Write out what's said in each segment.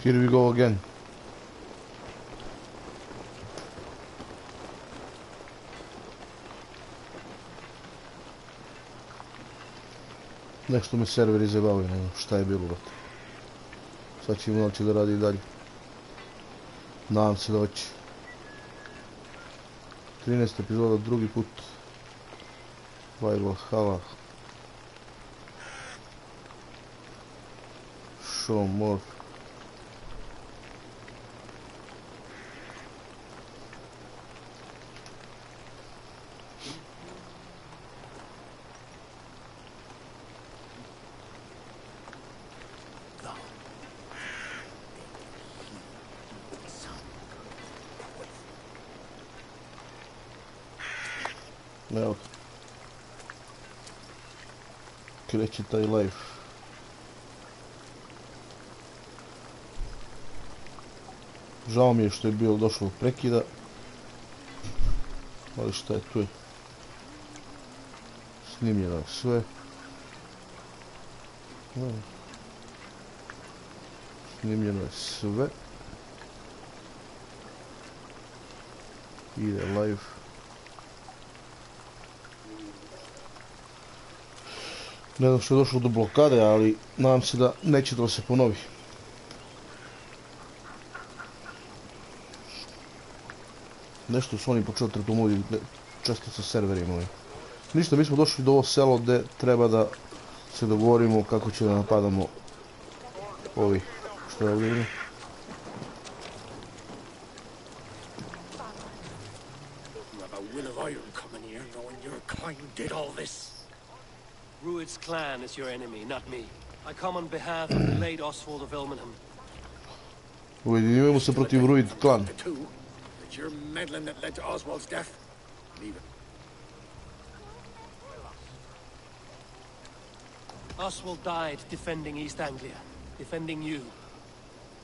Here we go again. Nešto me server izjebavio, ne znam šta je bilo, brate. Sad će imati da radi i dalje. Nadam se da hoće. 13 epizoda, drugi put. Valhalla. Show more. Evo. Kreće taj live. Žao mi je što je bilo došlo do prekida. Ali šta je tu je? Snimljeno sve. Snimljeno je sve. Ide live. Ne znam što je došlo do blokade, ali nadam se da neće da se ponovi. Nešto su oni počeli trtumovi često sa serverima. Ništa, mi smo došli do ovo selo gdje treba da se dogovorimo kako će da napadamo ovi. Što je ovdje? Rued's clan is your enemy, not me. I come on behalf of the late Oswald of Elmenham. Ujedinjujemo se protiv Rued klan. It's your meddling that led to Oswald's death. Leave it. Oswald died defending East Anglia, defending you.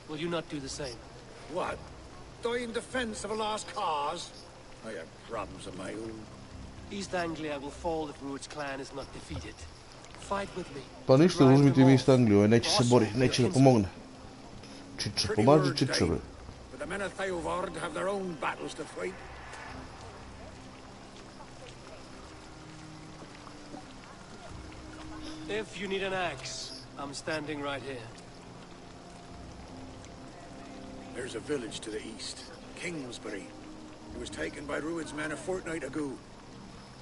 Will you not do the same? What? Die in defense of a lost cause? I have problems of my own. East Anglia will fall if Rued's clan is not defeated. Fight with me. Pa ništa, uzmite mi East Angliju, neće se boriti, neće da pomogne. Čiča, pomaži Čiča, bre. But the men of Theovard have their own battles to fight. If you need an axe, I'm standing right here. There's a village to the east, Kingsbury. It was taken by Rued's men a fortnight ago.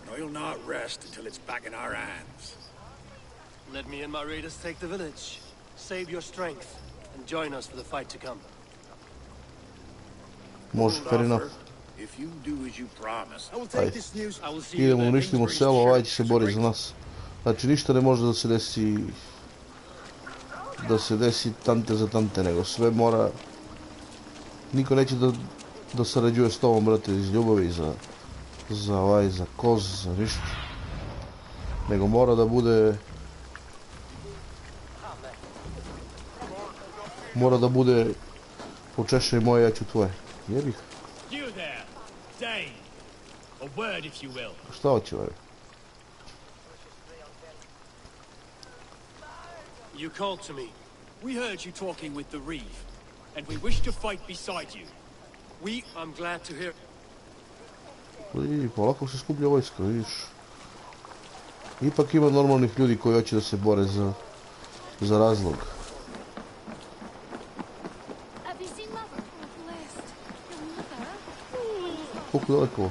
And I'll not rest until it's back in our hands. Let me and my raiders take the village. Save your strength and join us for the fight to come. Može, fair enough. If you do as you promise, I will take this news. I will see you Idemo, then. uništimo selo, ovaj će se boriti za nas. Znači, ništa ne može da se desi... Da se desi tante za tante, nego sve mora... Niko neće da sarađuje s tobom, brate, iz ljubavi za koz, za ništa. Nego mora da bude... Mora da bude... Počešaj moje, ja ću tvoje. Jebih. Šta hoće ovaj? You called to me. We heard you talking with the Reeve, and we wish to fight beside you. I'm glad to hear. Vidi, polako se skuplja vojska, vidiš. Ipak ima normalnih ljudi koji hoće da se bore za razlog. Koliko daleko?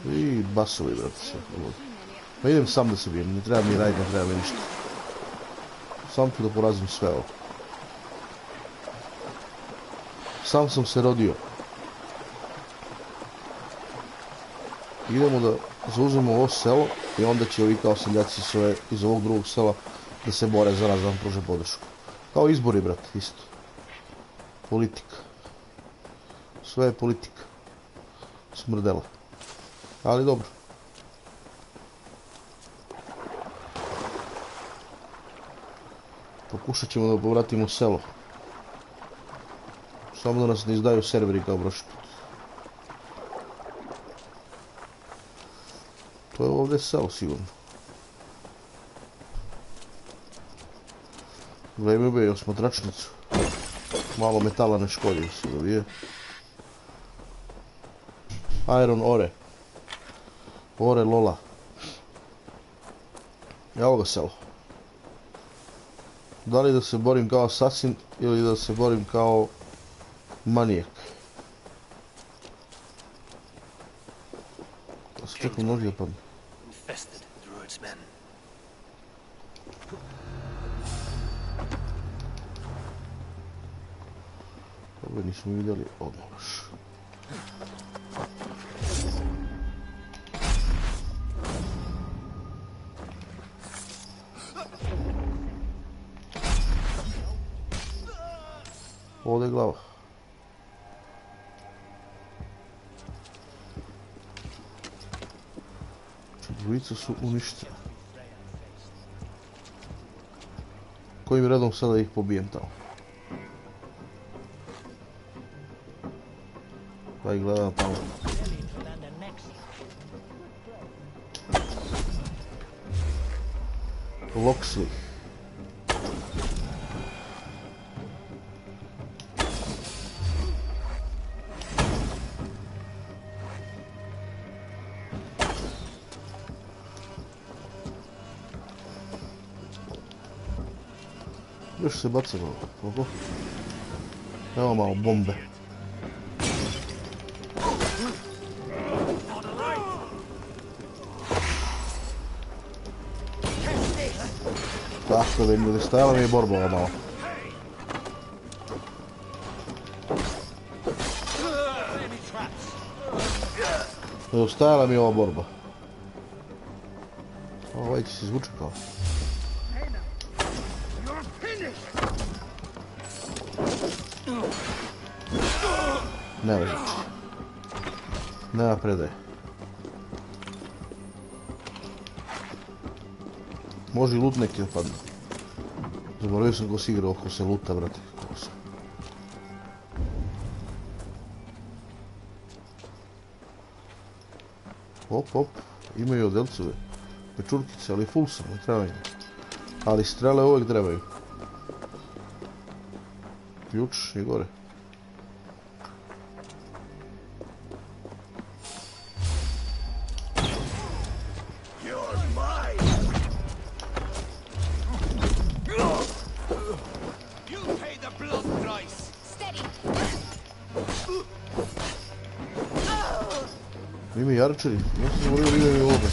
I basovi, brate, sve. Pa idem sam da se bijem, ne treba mi raditi, ne treba mi ništa. Sam ću da porazim sve ovo. Sam sam se rodio. Idemo da zauzmemo ovo selo i onda će ovi kao seljaci iz ovog drugog sela da se bore za nas, da vam pruže podršku. Kao izbori, brate, isto. Politika. Sve je politika. Smrdela. Ali dobro. Pokušat ćemo da povratimo selo. Samo da nas ne izdaju serveri kao prošli put. To je ovdje selo sigurno. Gledaj mi još smatračnicu. Malo metala ne škodi se da vije. Iron ore. Ore lola. Evo ga selo. Da li da se borim kao asasin ili da se borim kao manijak? Da se čekam noži da padne. Ove nismo vidjeli odmah još. Ovdje je glava. Dvojica su uništeni. Kojim redom sada ih pobijem tamo? Pa ih gledam tamo. Loxley. Još se baca malo, koliko? Evo malo bombe. Tako da ljudi, stajala mi je borba ova malo. Evo, stajala mi je ova borba. Ovaj će se zvuče kao. Nema zvuči. Nema predaje. Može i loot neki da padne. Zaboravio sam ko si igrao, ko se luta, brate. Hop, imaju odelcove. Pečurkice, ali full sam, ne treba im. Ali strele uvijek trebaju. Ključ je gore. Ime jarčeri, ja sam govorio da imam i ovoga.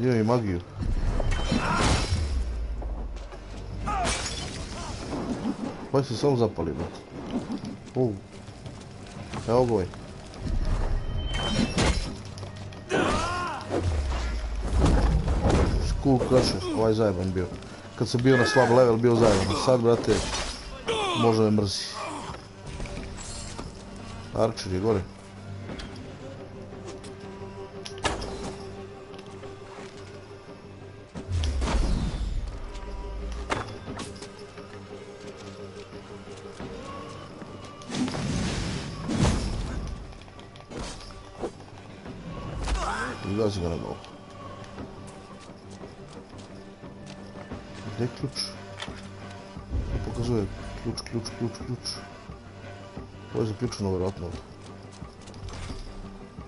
Imam i magiju. Pa se sam zapali, brate. Evo ga ovaj. Skull Crusher, ovaj zajeban bio. Kad sam bio na slab level, bio zajeban. Sad, brate, može me mrzi. Archer je gore. I gazi ga na glavu. Gdje je ključ? Pokazuje ključ. Ovo je zaključeno vjerojatno.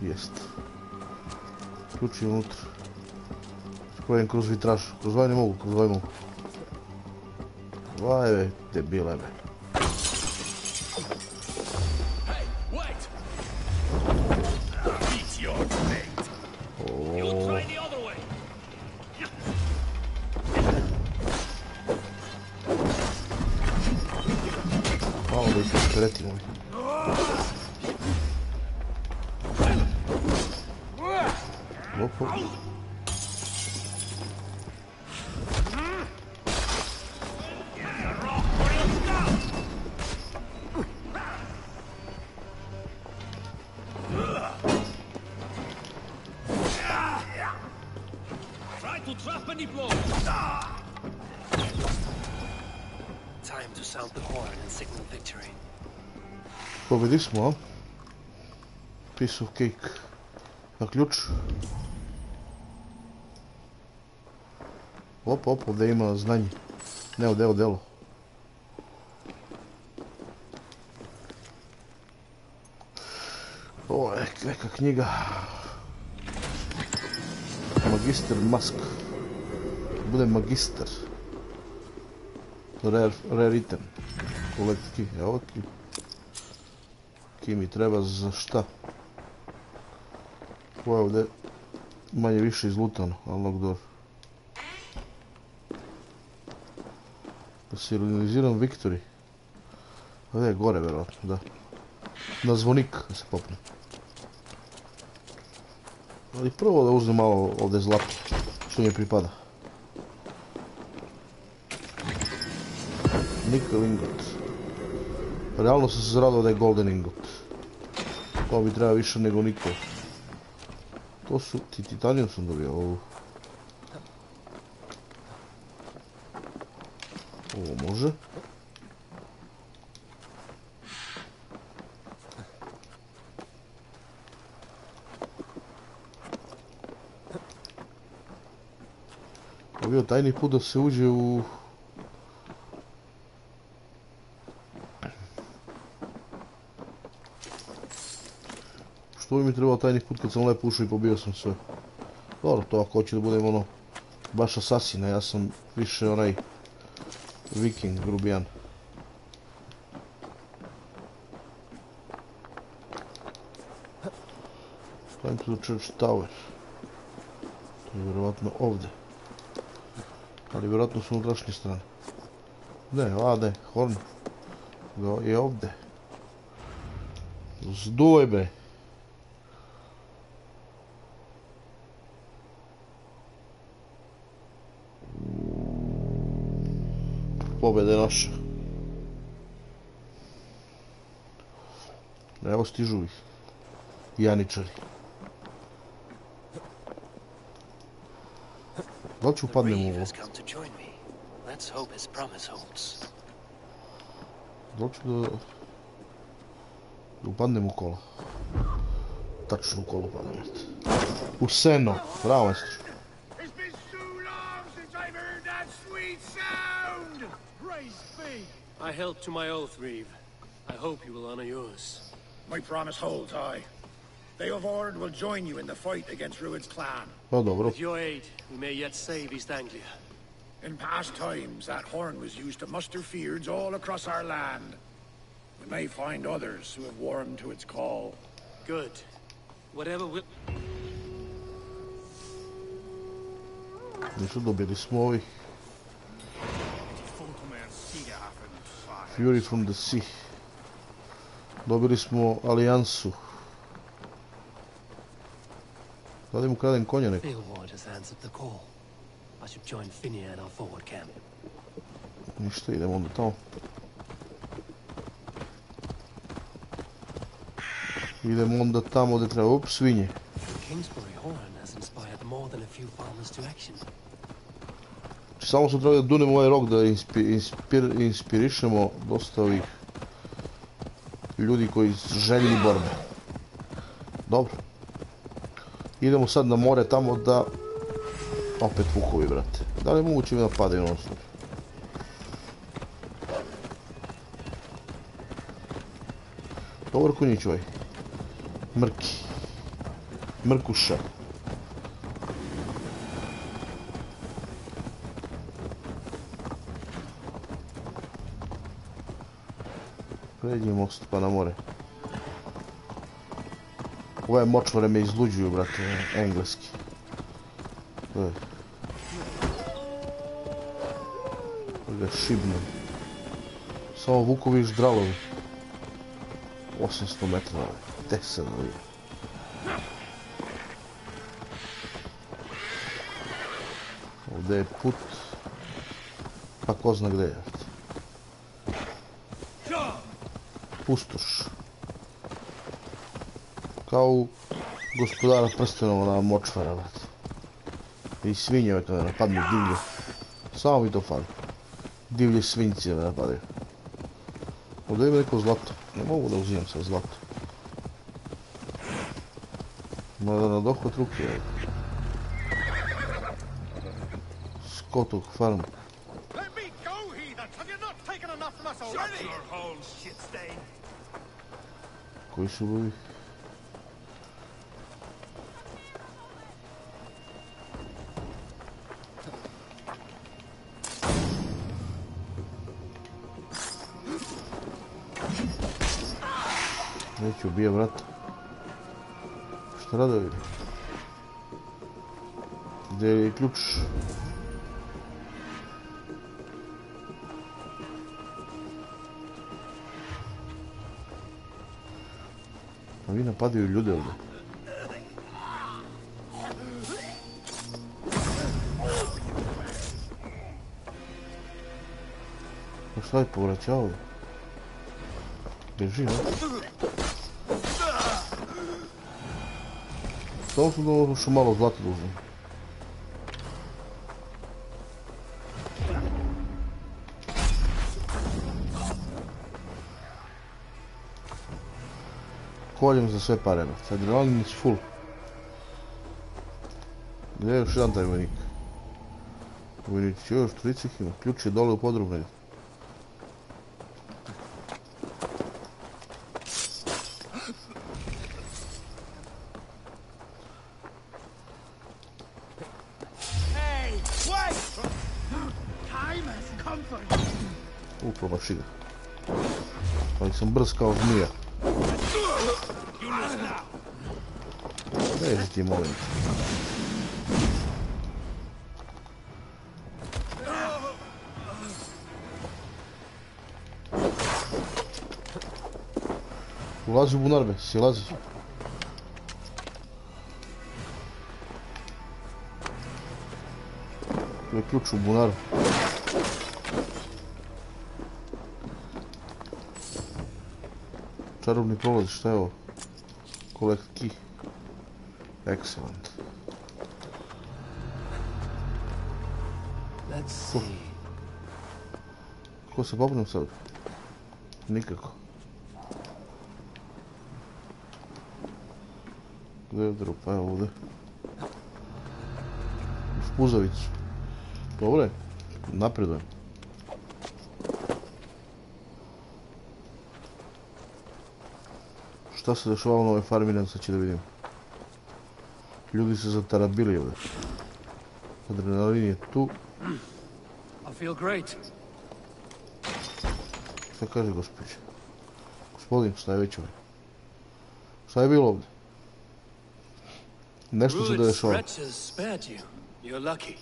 Jest. Ključ je unutra. Sprojem kroz vitraž. Kroz ovaj ne mogu, kroz ovaj mogu. Vaj, debile me. Malo da ih iskretimo. Opo. Time to sound the horn and signal victory. Pobedili smo, a? Piece of cake. A ključ? Op, ovdje ima znanje. Ne, ovdje je delo. Ovo je neka knjiga. Magister Mask. Bude magister. Rare item. Collect key. Evo key. Key mi treba za šta? Ovo je ovdje manje više izlutano, ali dobro. Serializiran Victory. Ovdje je gore, vjerojatno, da. Na zvonik da se popne. Ali prvo da uzmem malo ovdje zlato, što mi pripada. Nickel ingot. Realno sam se zradao da je golden ingot. To bi treba više nego nikol. To su, titanijum sam dobio ovu. Ovo može. Ovo je bio tajni put da se uđe u... Što bi mi trebao tajni put kad sam lepo ušao i pobio sam sve. Dobro, to ako hoće da budem ono baš asasina, ja sam više onaj viking, grubijan. Climb to the church tower. To je vjerovatno ovdje. Ali vjerojatno su unutrašnje strane. Ne, vade, horn. Je ovdje. Zduvaj bre. Pobjeda je naša. Evo stižu ih. Janičari. Da li ću upadnem u ovo? Da li ću da upadnem u kola? Tačno u kolo upadnem. U seno. Bravo, majstor. I held to my oath, Reeve. I hope you will honor yours. My promise holds, aye. They of Ord will join you in the fight against Rued's clan. Pa dobro. With your aid, we may yet save East Anglia. In past times, that horn was used to muster fyrds all across our land. We may find others who have warmed to its call. Good. Whatever will... Nisu dobili smo ovih. Fury from the Sea. Dobili smo alijansu. Da li mu kradem konja neko? Ništa, idemo onda tamo. Idemo onda tamo gdje treba. Up, svinje. Samo smo trebali da dunemo ovaj rok da inspirišemo dosta ovih ljudi koji željni borbe. Dobro. Idemo sad na more tamo da... Opet vukovi, brate. Da li je moguće mi napadaju non stop? Dobar konjić ovaj. Mrki. Mrkuša. Pređi most pa na more. Ove močvare me izluđuju, brate, engleski. Da šibnem. Samo vukovi i ždralovi. 800 metara, 10 ali. Ovdje je put. Pa ko zna gdje je. Pustoš. Kao u Gospodara prstenova na močvara, brate. I svinjeve kada napadnu divlje. Samo mi to fali. Divlje svinjci me napadaju. Ovdje ima neko zlato. Ne mogu da uzimam sad zlato. Mada na dohvat ruke. Skotog farmu. Let me go, heathens! Have you not taken enough from us already? Your holes, shit stain. Koji su ovi? Neću ubije vrata. Šta rade ovi? Gdje je ključ? A vi napadaju ljude ovdje. Pa šta je povraćao? Beži, ne? Samo su došlo malo zlata dužno. Koljem za sve pare. Adrenalin je full. Gdje je još jedan taj vojnik? Vojnik će još 30 ima. Ključ je dole u podrubnoj. Promaši ga. Ali sam brz kao zmija. Beži ti, molim. Ulazi u bunarbe, silazi. Tu je ključ u bunaru. Čarobni prolaz, šta je ovo? Collect key. Excellent. Let's see. Kako se popnem sad? Nikako. Gdje je drupa? Evo ovdje. U spuzavicu. Dobre, napredujem. Šta se dešava na ovoj farmi, sad će da vidim. Ljudi se zatarabili ovdje. Adrenalin je tu. I feel great. Šta kaže gospođa? Gospodin, šta je već ovdje? Šta je bilo ovdje? Nešto se da dešava. You're lucky.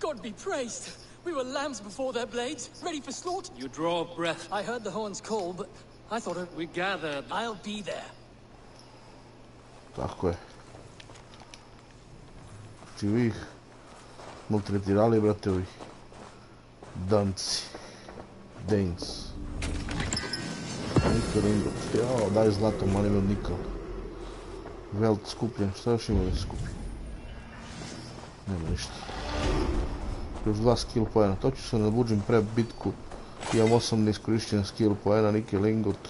God be praised. We were lambs before their blades, ready for slaughter. You draw breath. I heard the horns call, but I thought We gathered. I'll be there. Tako je. Znači vi ih maltretirali, brate, ovih danci. Danes. Nikad ingot. Jao, daj zlato, mali me od nikal. Velt skupljen, šta još ima da se skupi? Nema ništa. Još 2 skill poena. To ću se nabuđim pre bitku. Imam 8 neiskorišćena skill poena, nikel ingot.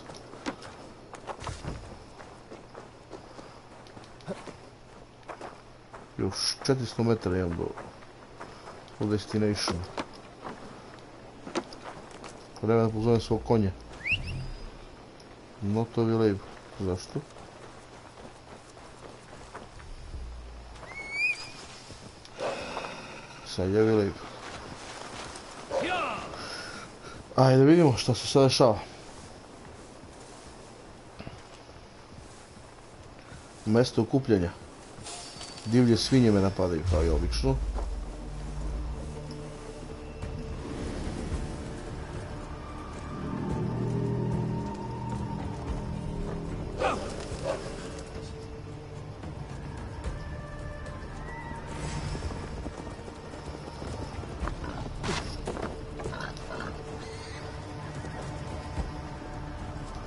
Još 400 metara imam do destination. Vreme da pozovem svog konja. Not available. Zašto? Sad je available. Ajde vidimo šta se sad dešava. Mesto okupljanja. Divlje svinje me napadaju kao i obično.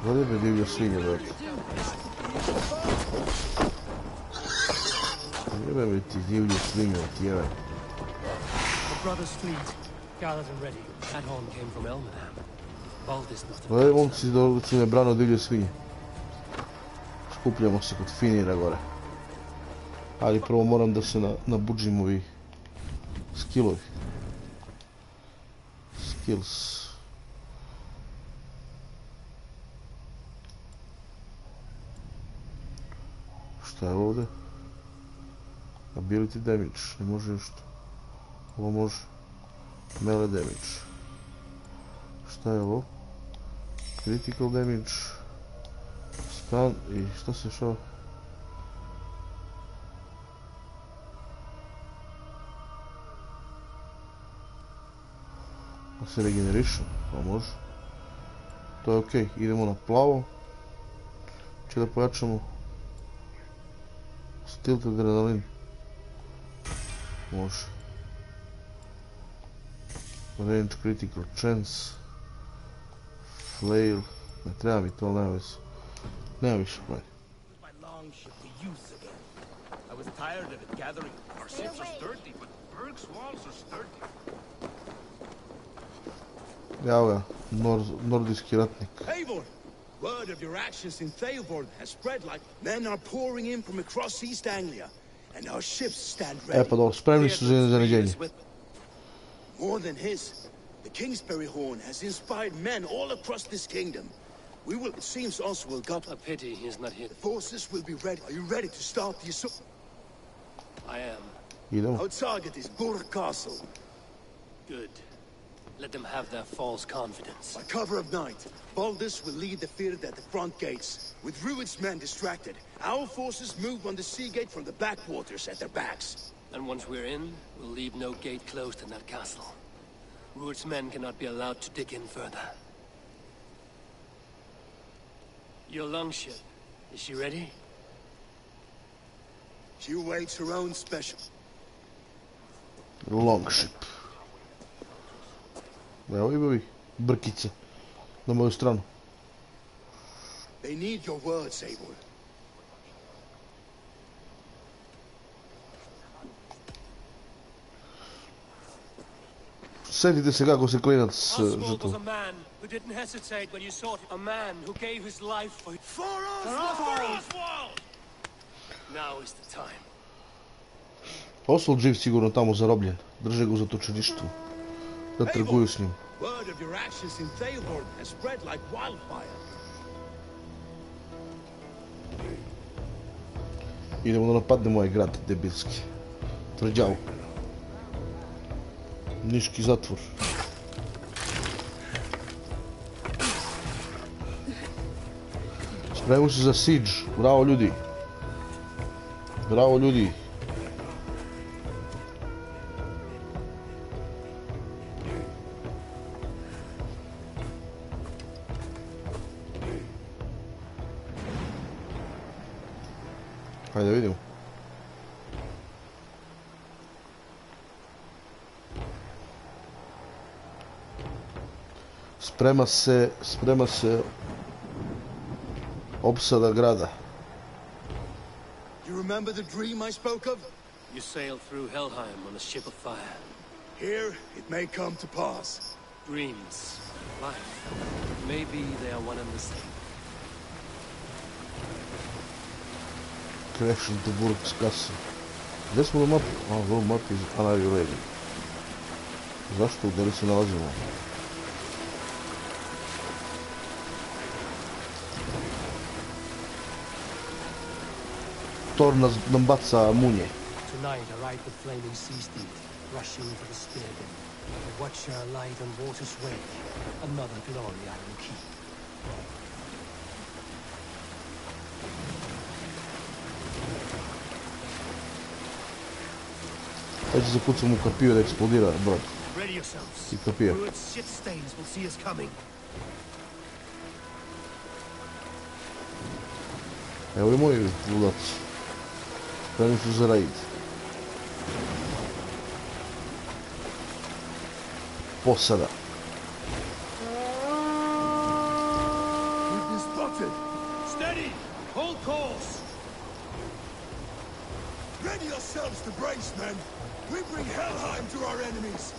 Gdje me divlje svinje, brate? Jebe mi ti divlje svinje, tjeve. The brothers' fleet, gathered and ready. That horn came from Elmenham. Baldis must have... Gledaj, momci, da si me brano divlje svinje. Skupljamo se kod Finira gore. Ali prvo moram da se nabuđim ovi skillovi. skills. Šta je ovdje? Ability damage, ne može ništa. Ovo može. Melee damage. Šta je ovo? Critical damage. Stun i šta se šao? Se regeneration, pa može. To je okej, idemo na plavo. Če da pojačamo Stilt adrenalin. Može. Range critical chance. Flail. Ne treba mi to, nema veze. Nema više play. I was tired of it gathering. Our ships are sturdy, but Berg's walls are sturdy. Evo ga, nordijski ratnik. Eivor! Word of your actions in Theoborn has spread like men are pouring in from across East Anglia, and our ships stand ready. Pa dobro, spremni su za zaređenje. More than his, the Kingsbury Horn has inspired men all across this kingdom. It seems Oswald got... A pity he's not here. The forces will be ready. Are you ready to start the assault? I am. Idemo. Our target is Burg Castle. Good. Let them have their false confidence. By cover of night, Baldus will lead the field at the front gates. With Rued's men distracted, our forces move on the sea gate from the backwaters at their backs. And once we're in, we'll leave no gate closed in that castle. Rued's men cannot be allowed to dig in further. Your longship, is she ready? She awaits her own special. Longship. Evo ima vi brkice na moju stranu. They need your words, Eivor. Sjetite se kako se klinac Oswald was žrtvo. a man who didn't hesitate when you sought him. A man who gave his life for Oswald! Now is the time. Oswald živ sigurno tamo zarobljen. Drže ga u zatočeništvu. Da trguju s njim. Word of your actions in Theoborn has spread like wildfire. Idemo da napadnemo ovaj grad debilski. Tvrđavu. Niški zatvor. Spremimo se za siege. Bravo ljudi. Bravo ljudi. Hajde vidimo. Sprema se opsada grada. You remember the dream I spoke of? You sailed through Helheim on a ship of fire. Here, it may come to pass. Dreams, life, maybe they are one and the same. Connection to Burg's Castle. Gdje smo na mapi? Ovo mapi iz Are ready? Zašto? Gdje li se nalazimo? Thor nam baca munje. Tonight I ride the flaming sea steed, rushing to the spearhead. A watcher light on water's wake, another glory I will keep. Ajde se zapucam u kapiju da eksplodira brod. Ready yourselves. I kapija. Rued's ship stains will see us coming. Evo i moji ludaci. Spremni su za raid. Posada. We've been spotted. Steady! Hold course! Ready yourselves to brace, men. We bring Helheim to our enemies.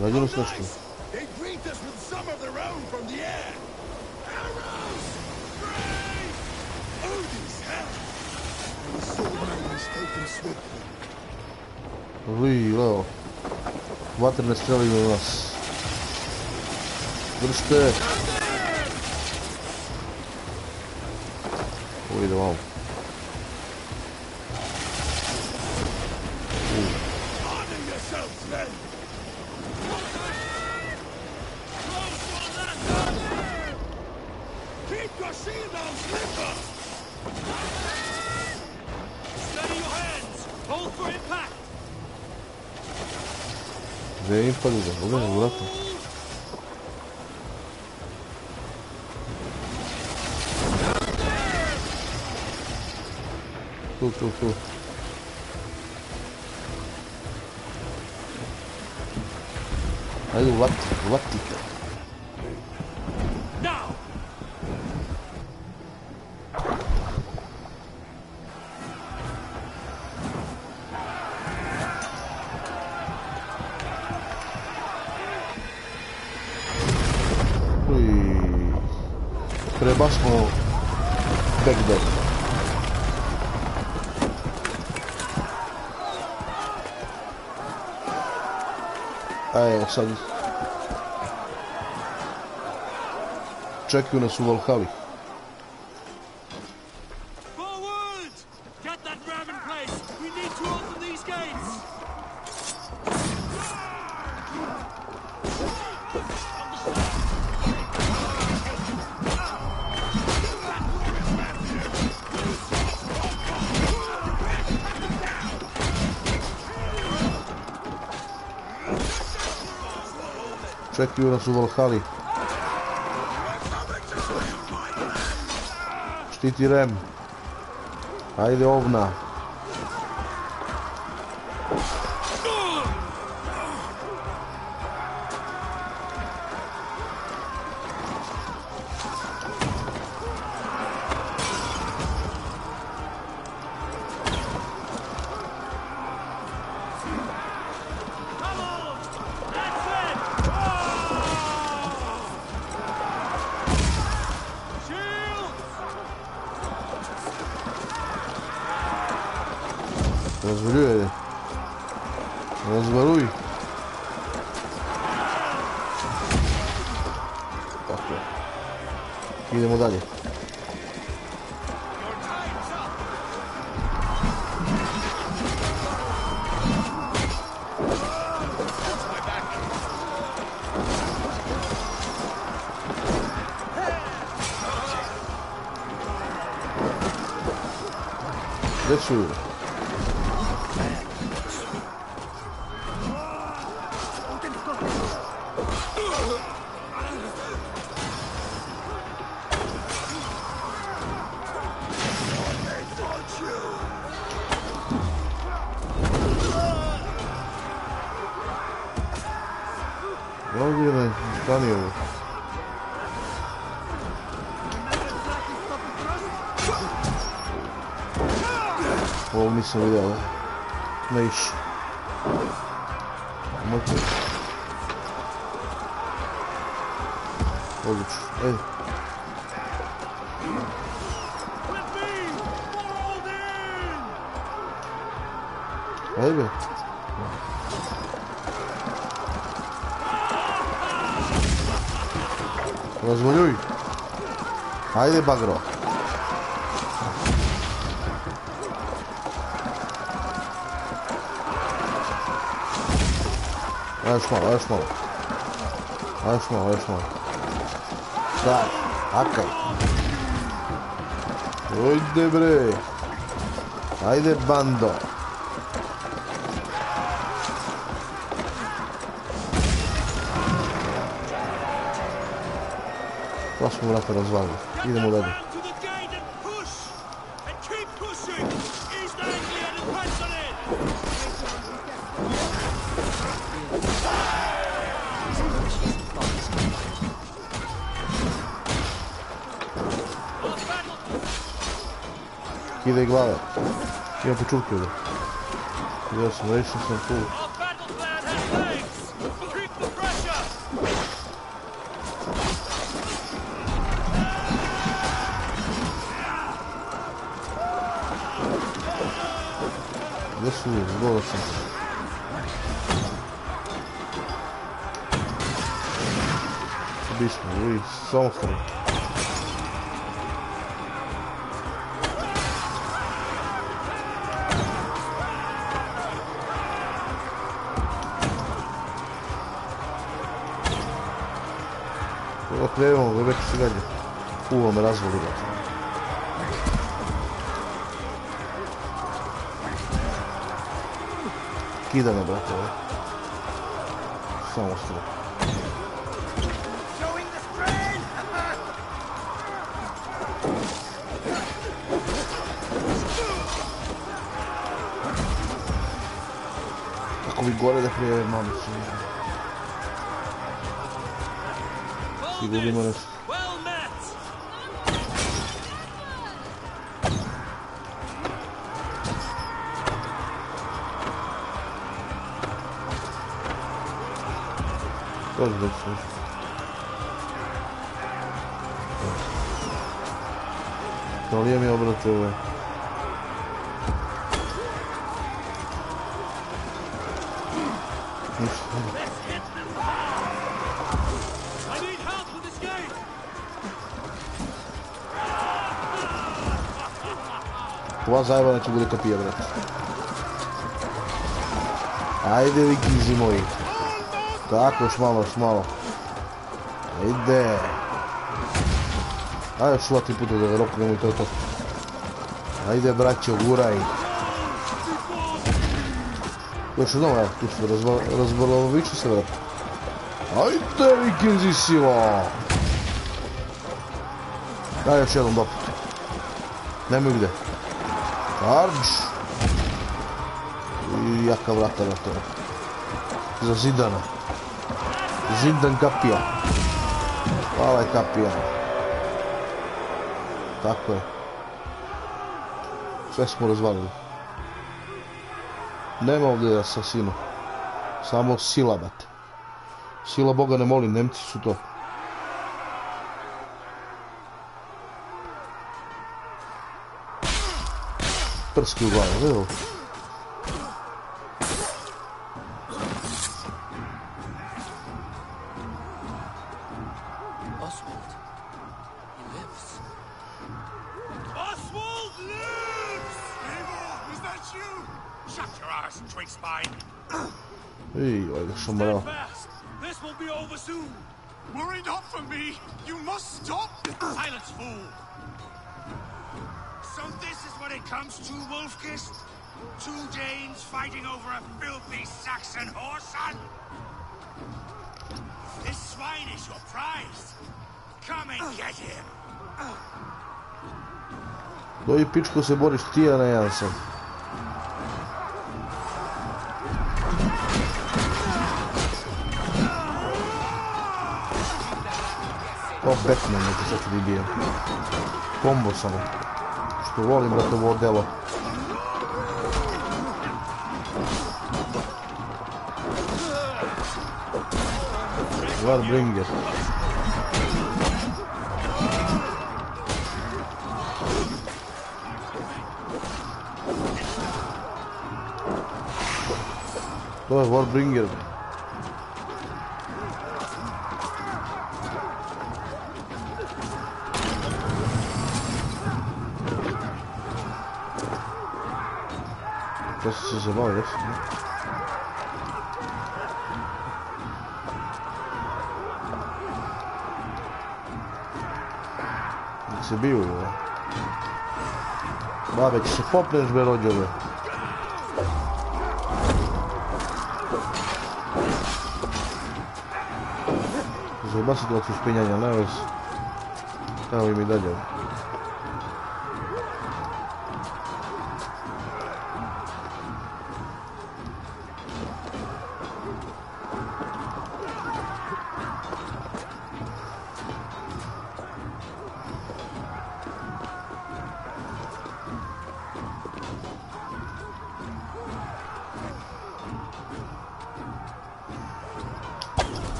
Gađalo se nešto. They greet us with some of their own from the air. Arrows! Brave! Odin's hell! The swordman is taken swiftly. Leo. Vatrene streli na nas. Držite! Ovo ide vam. Gdje je impad ide? Ovdje je vratno. Tu. Ajde uvati ga. Baš smo backdoor. A evo sad. Čekaju nas u Valhalli. Čekaju nas u Valhalli. Štiti Rem. Ajde ovna. Razvaruj. Tako je. Idemo dalje. Gdje su? Ovdje je stani ovo. Ovo nisam vidio. Ne iš. Mrtvo. Odlično. Ajde. Ajde. Razvoljuj. Ajde bagro. Još malo. Sad, hakaj. Ojde bre. Ajde bando. Pa smo vrata razvalili. Idemo dalje. Kidaj glave. Imam pečurke ovdje. Gdje sam, rešio sam tu. Gdje su ljudi? Zgoda sam. bismo, vi, samostalno. Krenemo, već se gađa. Ovo me razvolilo. Kida me, brate, ovo. Samostalno. Kako bi gore da prije mamicu. Sigurno nešto. Podrzite. To nije mi obrate ove. Ova zajeba neće bude kapija, brate. Ajde, vikinzi moji. Tako, još malo. Ajde. Ajde, još 2-3 puta da ga roknemo i to je to. Ajde, braćo, guraj. Još jednom, evo, tu se razboloviću se, brate. Ajde, vikinzi silo. Ajde, još jednom doput. Nemoj gde. Charge. I jaka vrata, brate. Za Zidana. Zidan kapija. Hvala je kapija. Tako je. Sve smo razvalili. Nema ovdje asasinu. Samo sila, brate. Sila Boga ne molim, Nemci su to. Prski u glavu, evo. This will be over soon. Worry not for me. You must stop. Silence, fool. So this is what it comes to, Wolfkist? 2 Danes fighting over a filthy Saxon whoreson? This swine is your prize. Come and get him. Doji pičko se boriš ti, a ne ja sam. O, Batman je to sad kad bijem. Kombo samo. Što volim, brate, ovo delo. Warbringer. To je Warbringer. To se zabavio, već? Nek se biju, je. Babe, će se popneš, be, rođove. Zajeba situaciju špinjanja, ne vez. Evo im i dalje.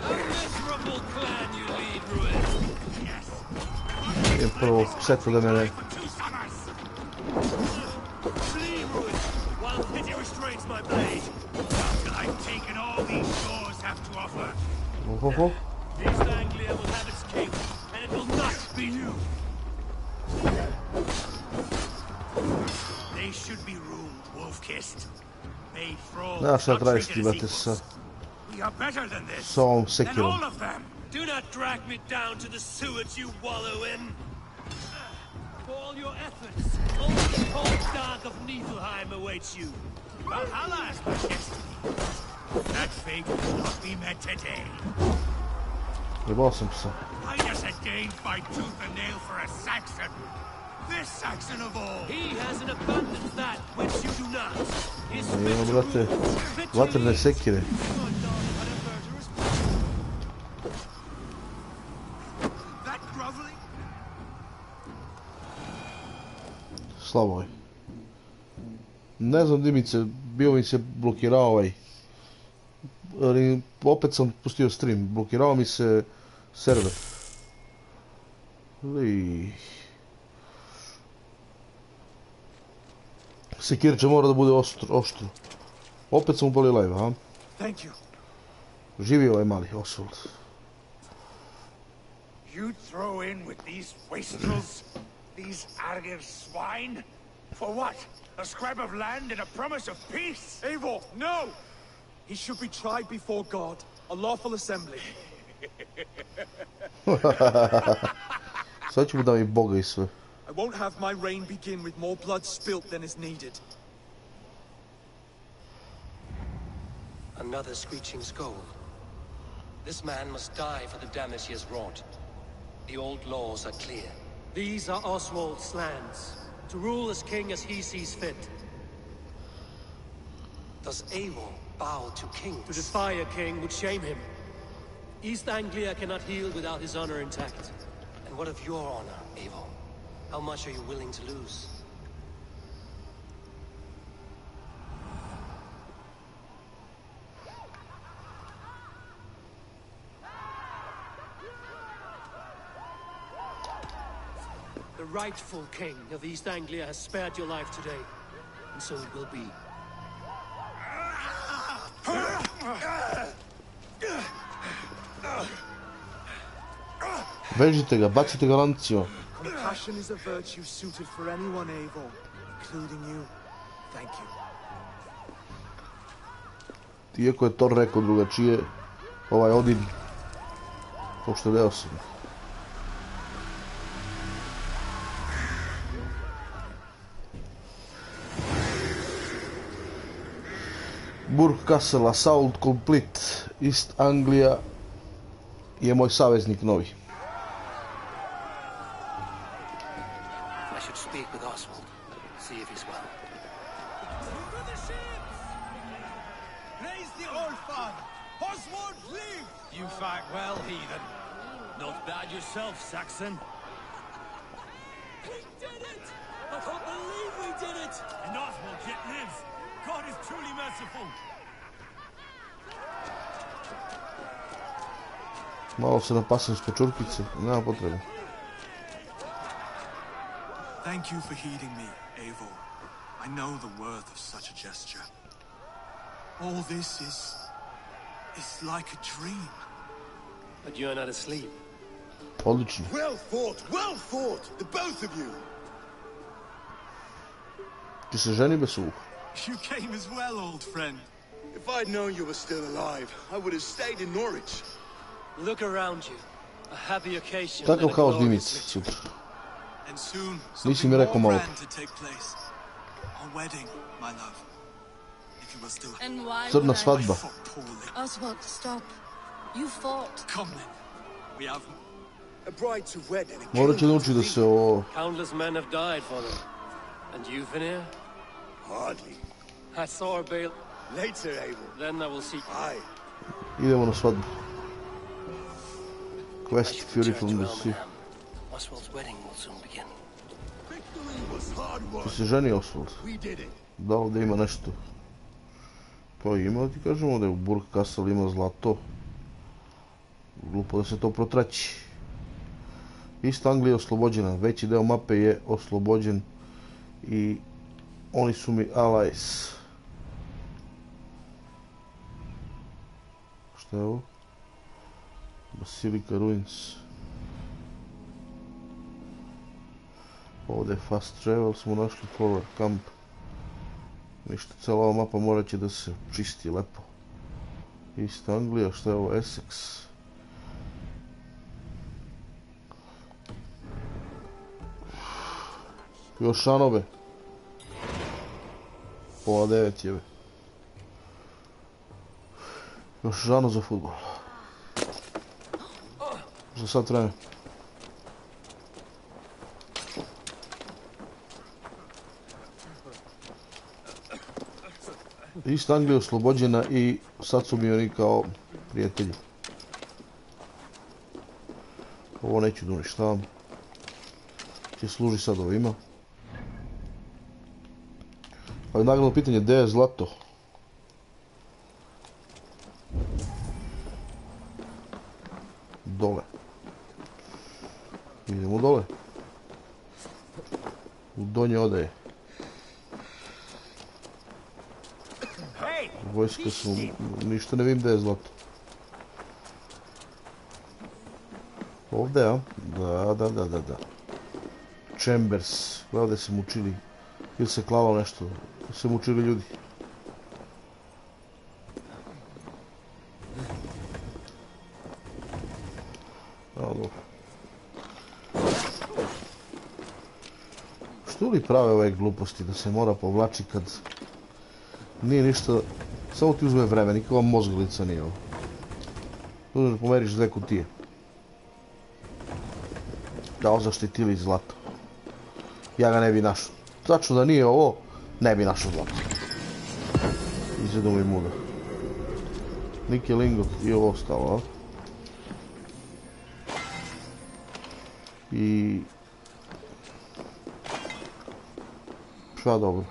A miserable clan you lead, Ruin. Yes. Idem prvo setu da mene... Ohoho. East Anglia will have its king, and it will not be you. They should be ruled wolf-kissed. Made thralls, Znaš šta not tražiš treated ti, as brate, equals. We are better than this. sa ovom Than sekirom. all of them. Do not drag me down to the sewage you wallow in. For all your efforts, only the cold dark of Niflheim awaits you. Valhalla is my destiny. That fate will not be met today. Jebao sam psa. Why does a Dane fight tooth and nail for a Saxon? This Saxon of all. He has an abundance that which you do not. His Imamo, brate, vatrene sekire. That groveling? Slabo je. Ne znam di mi se, bio mi se blokirao ovaj. Ali opet sam pustio stream, blokirao mi se server. Sekirče mora da bude oštro. Opet sam upali live, a? Thank you. Živi ovaj mali Oswald. You throw in with these wastrels? These Argir swine? For what? A scrap of land and a promise of peace? Eivor, no! He should be tried before God, a lawful assembly. Sad ću mu da mi Boga i sve. I won't have my reign begin with more blood spilt than is needed. Another screeching scold. This man must die for the damage he has wrought. The old laws are clear. These are Oswald's lands, to rule as king as he sees fit. Does Eivor bow to kings? To defy a king would shame him. East Anglia cannot heal without his honor intact. And what of your honor, Eivor? How much are you willing to lose? The rightful king of East Anglia has spared your life today, and so it will be. Vežite ga, bacite ga lancima. Compassion is a virtue suited for anyone, Eivor, including you. Thank you. Iako je Thor rekao drugačije, ovaj Odin, pošto deo sam. Burg Castle, Assault Complete, East Anglia je moj saveznik novi. I should speak with Oswald, see if he's well. For the ships! Raise the old father! Oswald, live! You fight well, heathen. Not bad yourself, Saxon. We did it! I can't believe we did it! And Oswald yet lives. God is truly merciful. Malo se napasam s pečurkice, nema potrebe. Thank you for heeding me, Eivor. I know the worth of such a gesture. All this is like a dream. But you're not asleep. Odlično. Well fought, the both of you. Ti se ženi bez uha. You came as well, old friend. If I'd known you were still alive, I would have stayed in Norwich. Look around you. A happy occasion. Takav and a kaos glorious Dimic, victory. sutra. And soon, Nisi mi something rekao more malo. grand to take place. Our wedding, my love. If you will still have And why Crna would I... svadba. fought poorly. Oswald, stop. You fought. Come then. We have A bride to wed and a Morat će king naučiti to da se ovo... Countless men have died for them. And you, Vanir? Hardly. I saw a bale. Later, Eivor. Then I will seek. Aye. Idemo na svadbu. I Quest should Fury return from to the Sea. Elmham. Oswald's wedding will soon begin. Victory was hard Ti won. se ženi Oswald. We did it. Da ovdje ima nešto? Pa ima, ti kažemo da je u Burg Castle ima zlato. Glupo da se to protraći. Ista Anglija je oslobođena, veći deo mape je oslobođen i oni su mi allies. Šta je ovo? Basilica Ruins. Ovdje je fast travel, smo našli forward camp. Ništa, cijela ova mapa morat će da se čisti lepo. East Anglija, šta je ovo? Essex. Još šanove. Pola 9 jebe. Još žano za futbol. Za sad vreme. East Anglija je oslobođena i sad su mi oni kao prijatelji. Ovo neću da uništavam. Će služi sad ovima. Ali nagledno pitanje, gdje je zlato? Dole. Idemo dole. U donje odaje. Vojska su... Ništa ne vidim gdje je zlato. Ovdje, a? Da. Chambers. Gledaj se mučili. Ili se klalo nešto. Se mučili ljudi. Što li prave ove gluposti da se mora povlači kad nije ništa, samo ti uzme vreme, nikakva mozglica nije ovo. Dužno da pomeriš 2 kutije. Da zaštitili zlato. Ja ga ne bi našao. Tačno da nije ovo, ne bi našao zlato. Izvedu mi muda. Nike lingot i ovo ostalo, a? I... Šta dobro.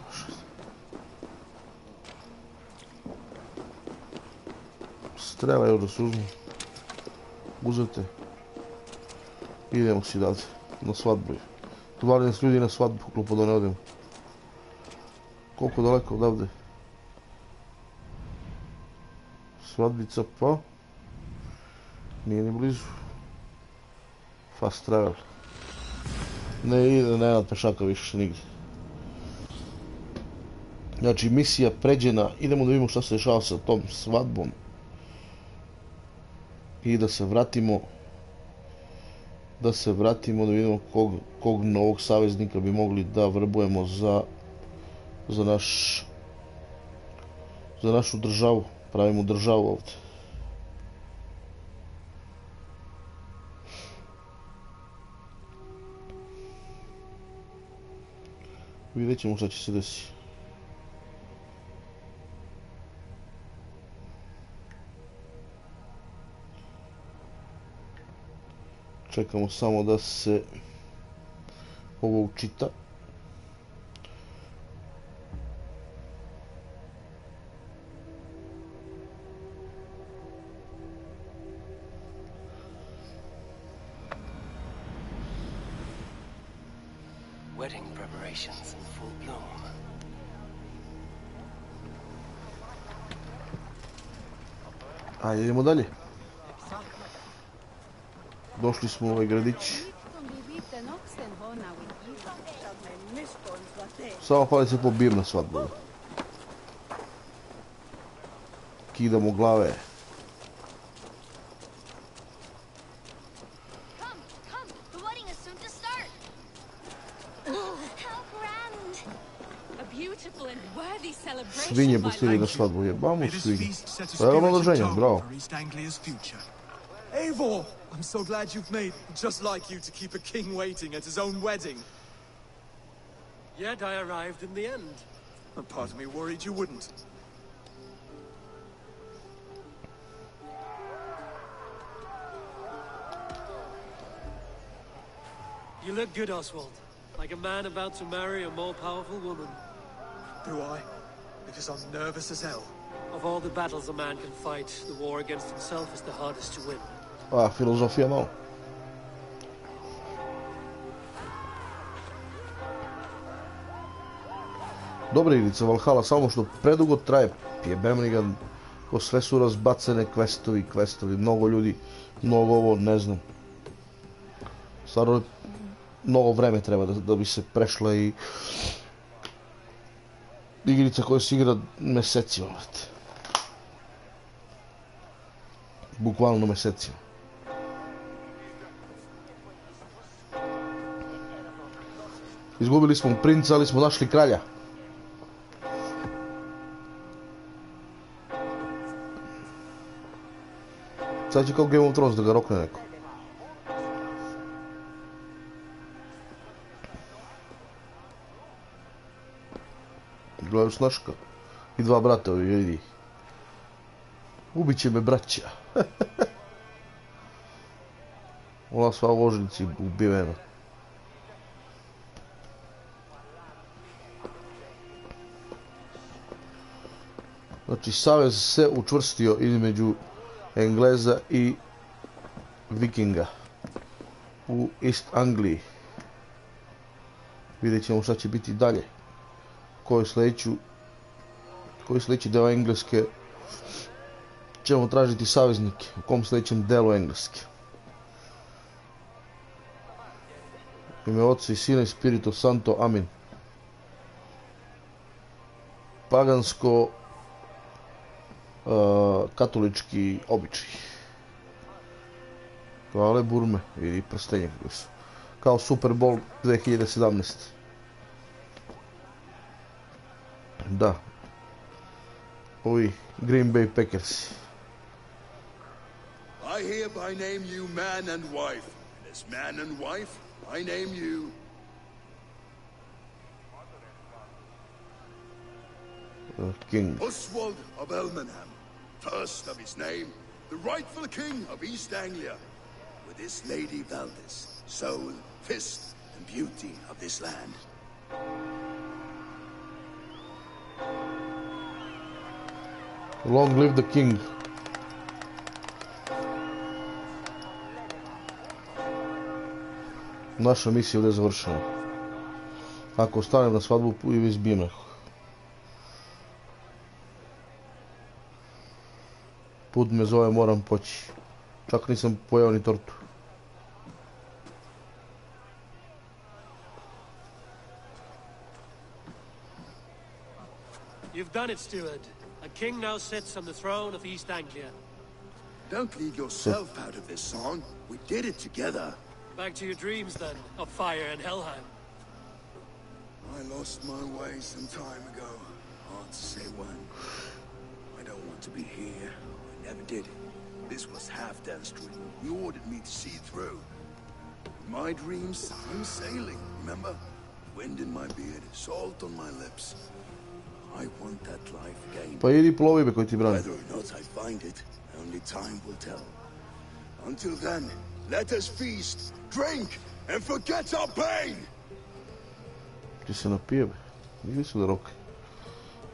Strela još da se uzmu. Uzete. Idemo si dati. Na svadbu. 12 ljudi na svadbu, klupo da ne odemo. Koliko daleko odavde? Svadbica pa... Nije ni blizu. Fast travel. Ne ide, nema pešaka više nigdje. Znači, misija pređena. Idemo da vidimo šta se dešava sa tom svadbom. I da se vratimo. Da vidimo kog novog saveznika bi mogli da vrbujemo za našu državu. Pravimo državu ovdje. Vidjet ćemo šta će se desiti. Čekamo samo da se ovo učita. Wedding preparations in full bloom. Ajde, idemo dalje. Došli smo u ovaj gradić. Samo fali se pobijem na svadbu. Kidamo glave. Svinje postigli na svadbu, jebamo svinje. Pravno održenje, bravo. Eivor! I'm so glad you've made just like you to keep a king waiting at his own wedding. Yet I arrived in the end. A part of me worried you wouldn't. You look good, Oswald. Like a man about to marry a more powerful woman. Do I? Because I'm nervous as hell. Of all the battles a man can fight, the war against himself is the hardest to win. A, filozofija malo. Dobra igrica Valhalla, samo što predugo traje. Jebem li ga, ko sve su razbacene questovi, mnogo ljudi, mnogo ovo, ne znam. Stvarno mnogo vreme treba da bi se prešla i igrica koja se igra mesecima. Bukvalno mesecima. Izgubili smo princa, ali smo našli kralja. Sad će kao Game of Thrones da ga rokne neko. Gledaju snaška. I dva brata ovi, vidi. Ubiće me braća. Ona sva u ožnici ubivena. Znači, savez se učvrstio između Engleza i Vikinga u East Angliji. Vidjet ćemo šta će biti dalje. Koji sljedeći deo Engleske ćemo tražiti saveznike. U kom sljedećem delu Engleske. Ime Otca i Sina i Spiritu Santo. Amin. Pagansko katolički običaj. Hvale burme i prstenje koji su. Kao Super Bowl 2017. Da. Ovi Green Bay Packers. I hereby name you man and wife. And as man and wife, I name you... King. Oswald of Elmenham, first of his name, the rightful king of East Anglia, with this Lady Valdis, soul, fist, and beauty of this land. Long live the king. Naša misija ovdje je završena. Ako ostanem na svadbu i vi zbijem nekog. Put me zove, moram poći. Čak nisam pojeo ni tortu. You've done it, steward. A king now sits on the throne of East Anglia. Don't leave yourself out of this song. We did it together. Back to your dreams, then, of fire and Helheim. I lost my way some time ago. Hard to say when. I don't want to be here. I never did. This was half-done street. You ordered me to see through. In my dreams, I'm sailing, remember? Wind in my beard, salt on my lips. I want that life again. Pa idi plovi be koji ti brani. Whether or not I find it, only time will tell. Until then, let us feast, drink, and forget our pain! Ti se napije be. Idi su da roke.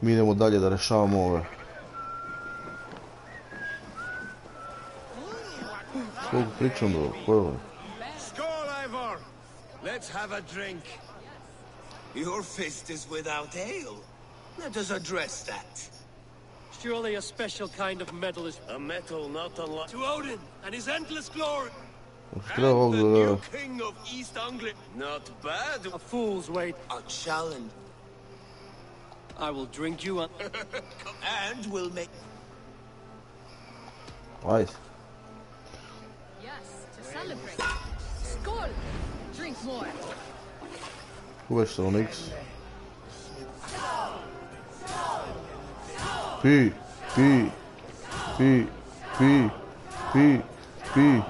Mi idemo dalje da rešavamo ove. Koliko pričam do koje? Skål, Eivor! Let's have a drink. Your fist is without ale. Let us address that. Surely a special kind of metal is A metal not unlike... to Odin and his endless glory. And the new king of East Anglia. Not bad. A fool's wait. A challenge. I will drink you up. And we'll make... Ajde. Yes, to celebrate. Skål! Drink more. Uveć se on X. Pi, pi, pi, pi, pi, pi,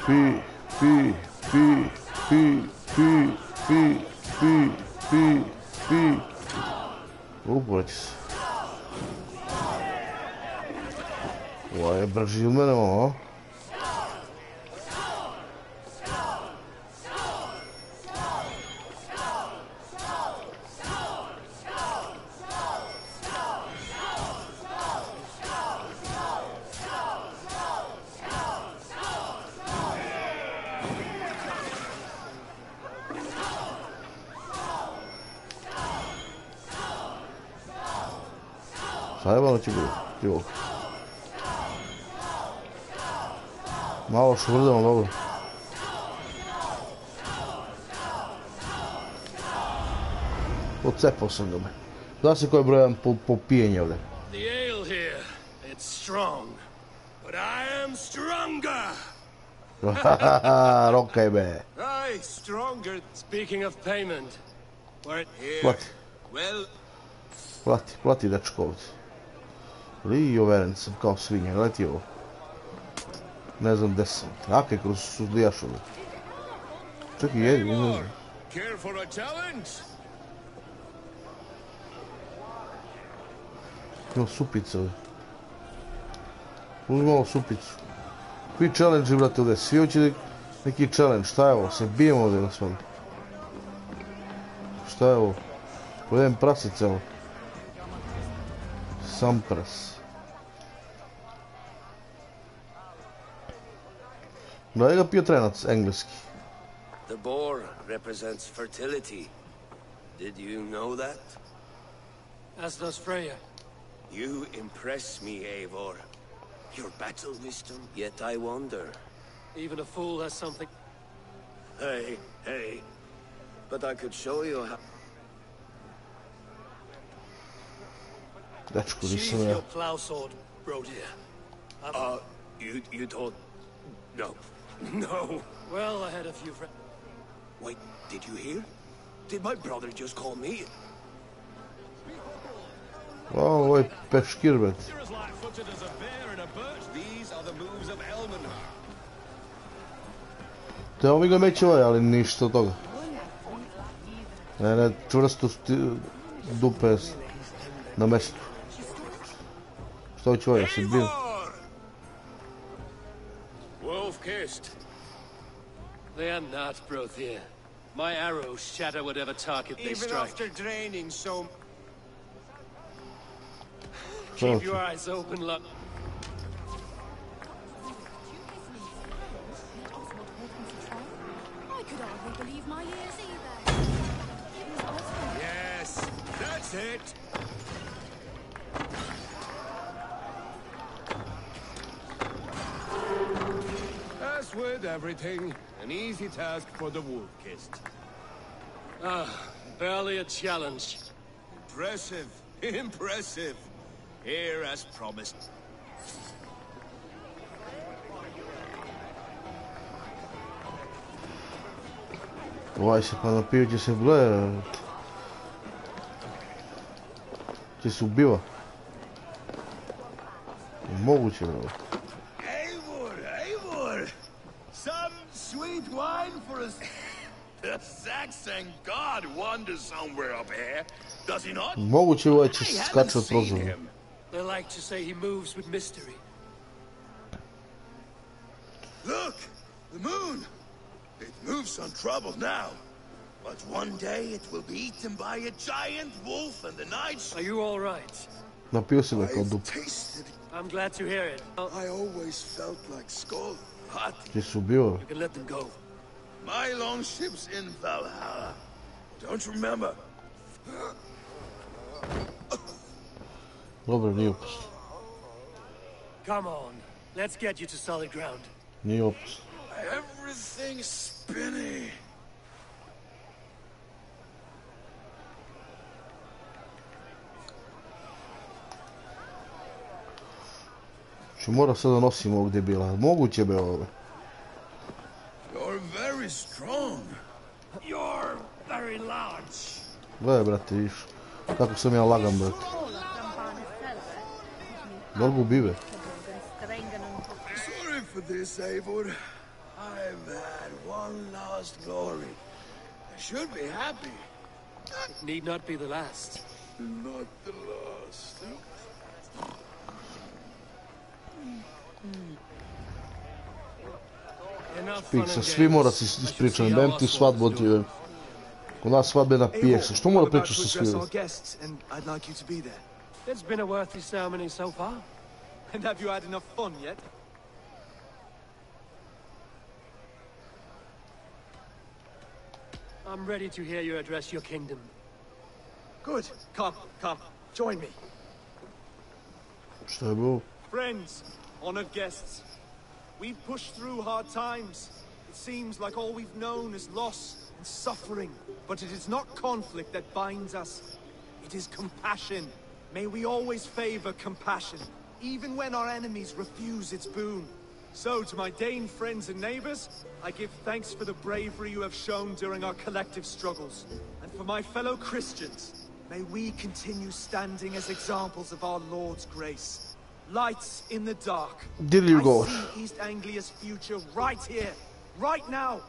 pi, pi, pi, pi, pi, pi, pi, pi, pi. Uporać se. Ovo je brži od mene, malo. Zajebano će biti. Jo. Malo švrdamo, dobro. Ocepao sam ga me. Zna se koji je broj 1 po pijenju ovdje. The ale here, it's strong, but I am stronger. Rokaj me. Aye, stronger. Speaking of payment, where Plati. Well, Plati dečko ovdje. I uveren sam kao svinja, gledaj ovo. Ne znam gdje sam. Ake kroz suzlijaš ovdje. Čekaj, jedi, ne znam. care for a challenge? Imamo supice ovdje. Uzmi malo supicu. Koji challenge, brate, ovdje? Svi hoće neki challenge. Šta je ovo? Se bijemo ovdje na svemu. Šta je ovo? Pojedem prasice ovo. Sam pras. Da je ga pio trenac, engleski. the boar represents fertility. Did you know that? As does Freya. You impress me, Eivor. Your battle wisdom, yet I wonder. Even a fool has something. Hey. But I could show you how... Dečko, Sheathe nisam ja. your plow sword, Brodir. You don't... No. No. Well, I had a few friends. Wait, did you hear? Did my brother just call me? O, ovo je peškir, brate. You're as light-footed as a bear in a birch. These are the moves of Elmenhar. Teo mi ga meće ovaj, ali ništa od toga. Ne, čvrsto dupe na mestu. Šta hoće ovaj, si bio? Wolf-kissed. They are not, Brothir. My arrows shatter whatever target they Even strike. after draining so... Keep your eyes open, look. I could hardly believe my ears either. Yes, that's it. As with everything, an easy task for the wolf-kissed. Barely a challenge. Impressive. Impressive. Here as promised. Ovaj se pa napio, će se gleda. Će se ubiva. Moguće, bro. Eivor! Some sweet wine for us. The Saxon god wanders somewhere up here, does he not? Moguće ovaj će I se haven't skače od seen prozora. him. They like to say he moves with mystery. Look! The moon! It moves untroubled now. But one day it will be eaten by a giant wolf and the night... Are you all right? Napio se ga kao I've dup. tasted it. I'm glad to hear it. I always felt like Skull. But Će se ubiva. You can let them go. my longship's in Valhalla. Don't you remember? Dobro, nije opasno. Come on. Let's get you to solid ground. Nije opasno. Everything's spinning. Če mora sad da nosim ovog debila. Moguće be ovo. You're very strong. You're very large. Gledaj, brate, vidiš. Kako sam ja lagan, brate. Da li ga ubive? Sorry for this, Eivor. I've had one last glory. I should be happy. It need not be the last. Not the last. Enough Pik fun sa and svi mora games. si I should ispričan. see Bem how ti us svadbu wolves do. od... Kod nas svadbe napiješ se. Što mora pričaš sa svi? guests, and I'd like you to be there. It's been a worthy ceremony so far. And have you had enough fun yet? I'm ready to hear you address your kingdom. Good. Come. Join me. Šta je bilo? Friends, honored guests, we've pushed through hard times. It seems like all we've known is loss and suffering. But it is not conflict that binds us. It is compassion. May we always favor compassion, even when our enemies refuse its boon. So, to my Dane friends and neighbors, I give thanks for the bravery you have shown during our collective struggles. And for my fellow Christians, may we continue standing as examples of our Lord's grace. Lights in the dark. I see East Anglia's future right here, right now,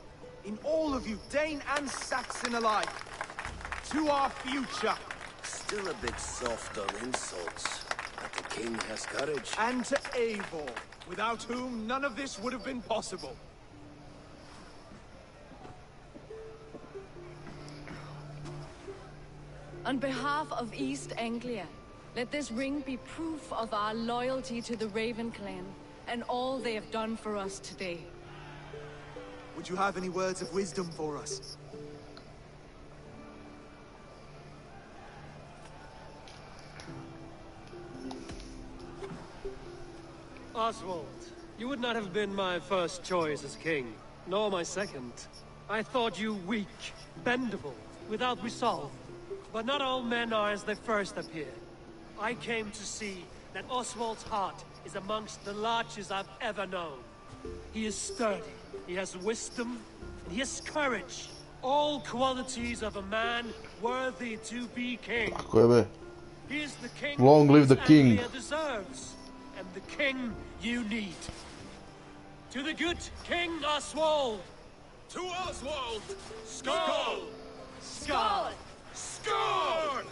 in all of you, Dane and Saxon alike. To our future. Still a bit soft on insults, but the king has courage. And to Eivor, without whom none of this would have been possible. On behalf of East Anglia, let this ring be proof of our loyalty to the Raven clan and all they have done for us today. Would you have any words of wisdom for us? Oswald, you would not have been my first choice as king, nor my second. I thought you weak, bendable, without resolve. But not all men are as they first appear. I came to see that Oswald's heart is amongst the largest I've ever known. He is sturdy, he has wisdom, and he has courage. All qualities of a man worthy to be king. He is the king Long live the king. Anglia deserves, and the king you need. To the good King Oswald! To Oswald! Skull! Skull! Score!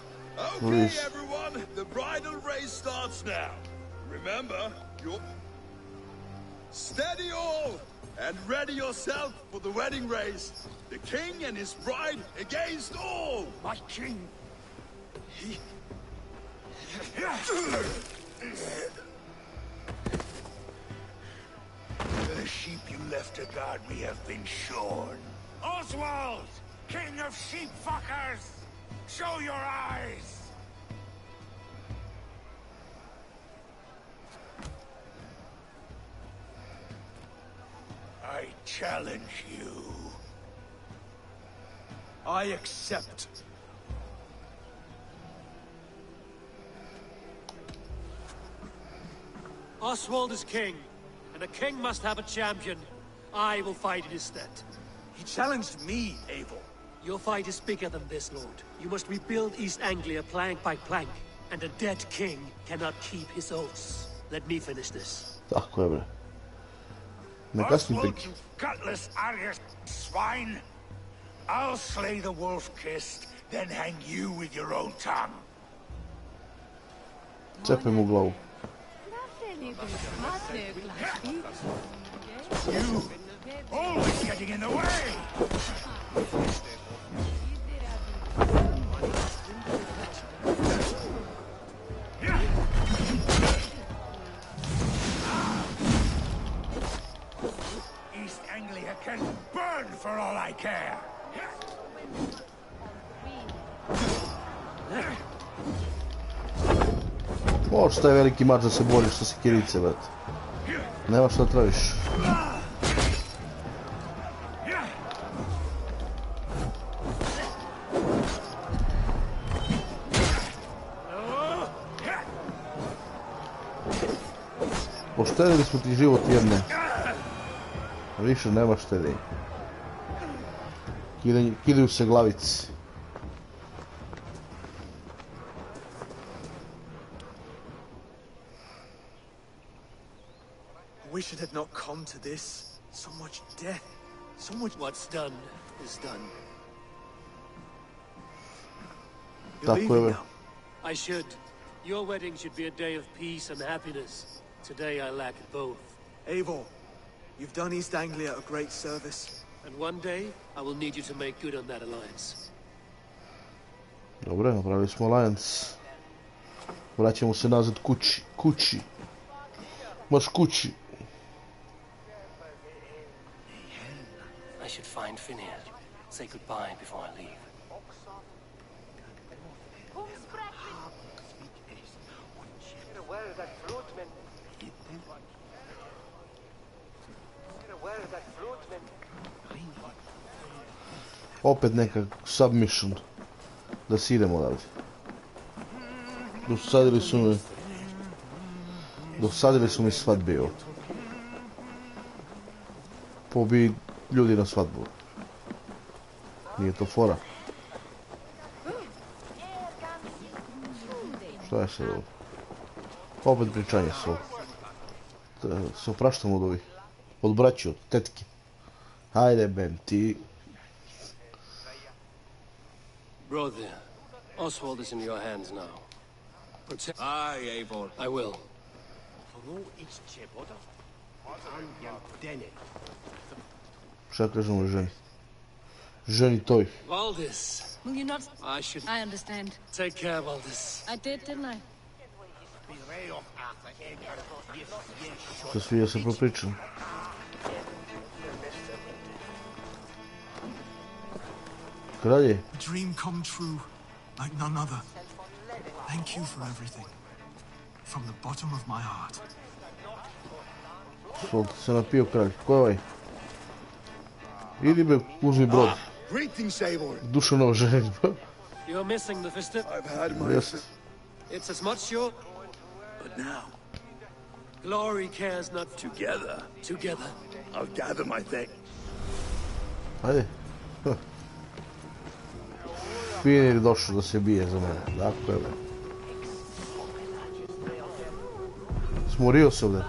Okay, everyone, the bridal race starts now. Remember, you're... Steady all! And ready yourself for the wedding race. The king and his bride against all! My king! The sheep you left to guard me have been shorn. Oswald! King of sheep fuckers! Show your eyes! I challenge you. I accept. Oswald is king, and a king must have a champion. I will fight in his stead. He challenged me, Eivor. Your fight is bigger than this, Lord. You must rebuild East Anglia plank by plank, and a dead king cannot keep his oaths. Let me finish this. Tako je, bre. Ne kasni Oswald, pik. you gutless Arya swine! I'll slay the wolf-kissed, then hang you with your own tongue. Cepaj mu glavu. You! Always getting in the way! East Anglia can burn for all I care! Možeš taj veliki mač da se boriš sa sekirice, brate. Nema šta traviš. Poštedili smo ti život jedne. Više nema štedi. Kidaju se glavici. I wish it had not come to this. So much death. So much... What's done is done. You're leaving now. I should. Your wedding should be a day of peace and happiness. Today I lack both. Eivor, you've done East Anglia a great service. And one day, I will need you to make good on that alliance. Dobre, napravili smo alliance. Vraćamo se nazad kući. Kući. Baš kući. I should find Finir. Say goodbye before I leave. Opet neka submission. Da si idemo odavdje. Dosadili su mi svadbe ovo. Pobi ljudi na svadbu. Nije to fora. Šta je sad ovo? Opet pričanje s ovo. Se opraštamo od ovih. Od braći, od tetki. Hajde, Ben, ti... Brother, Oswald is in your hands now. Aye, Eivor. I will. Šta kažemo ženi? Ženi toj. Valdis. Will you not? I should I understand. take care, Valdis. I did, didn't I? Što svi ja se propričam. Kralje. A dream come true, like none other. Thank you for everything. From the bottom of my heart. Solti se napio kralj. Ko je ovaj? Idi be, uzmi brod. Greetings, Eivor. Dušanova ženitba. You're missing the festival. I've had my... Jeste. It's as much your But now, glory cares not. together, Together. I'll gather my things. Ajde. Finir je došao da se bije za mene. Dakle, evo. Smorio se ovdje.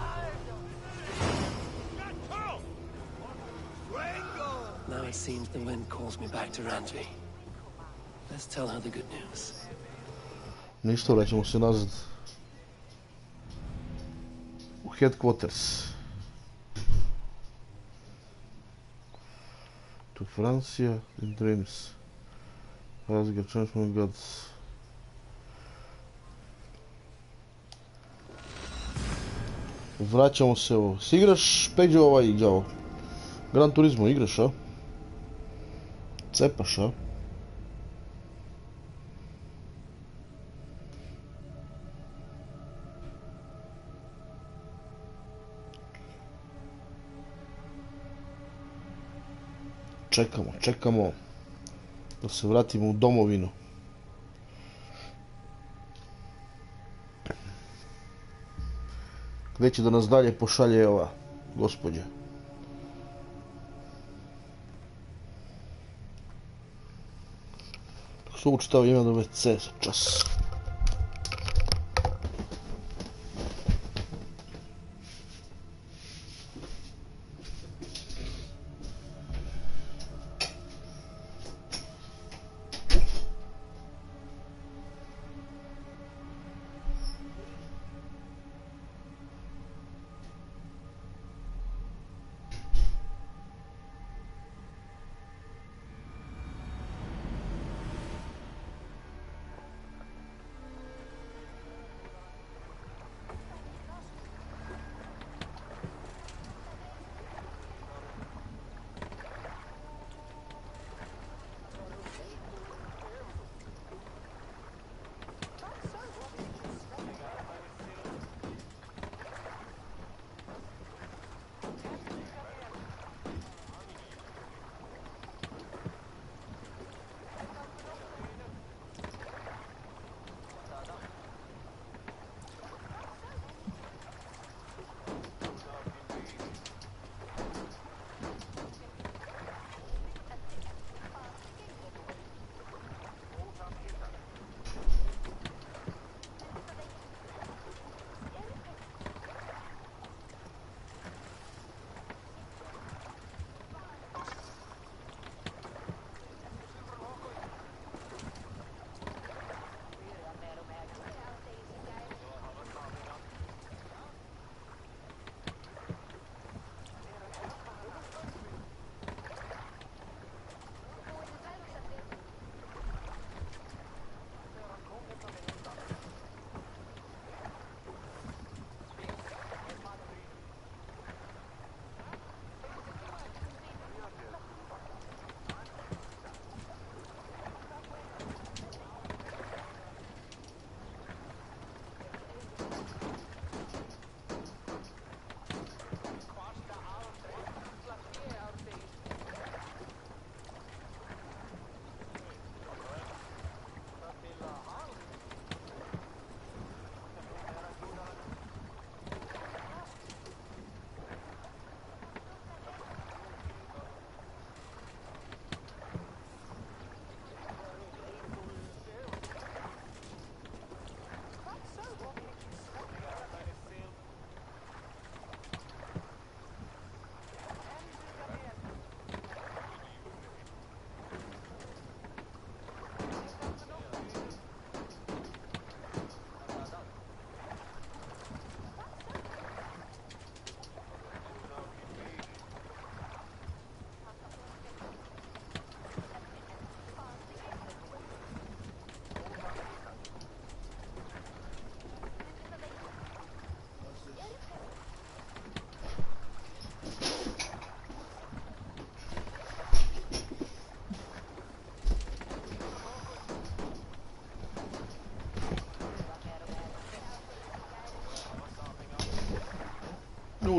Now it seems the wind calls me back to Ranji. Let's tell her the good news. Ništa, vraćamo se nazad. U headquarters. Tu Francija, in dreams. Razga, change my gods. Vraćamo se ovo. Si igraš Peđo ovaj igrao? Gran Turismo igraš, a? Cepaš, a? Čekamo da se vratimo u domovinu. Gdje će da nas dalje pošalje ova gospođa? Dok se učitao ime do WC za čas.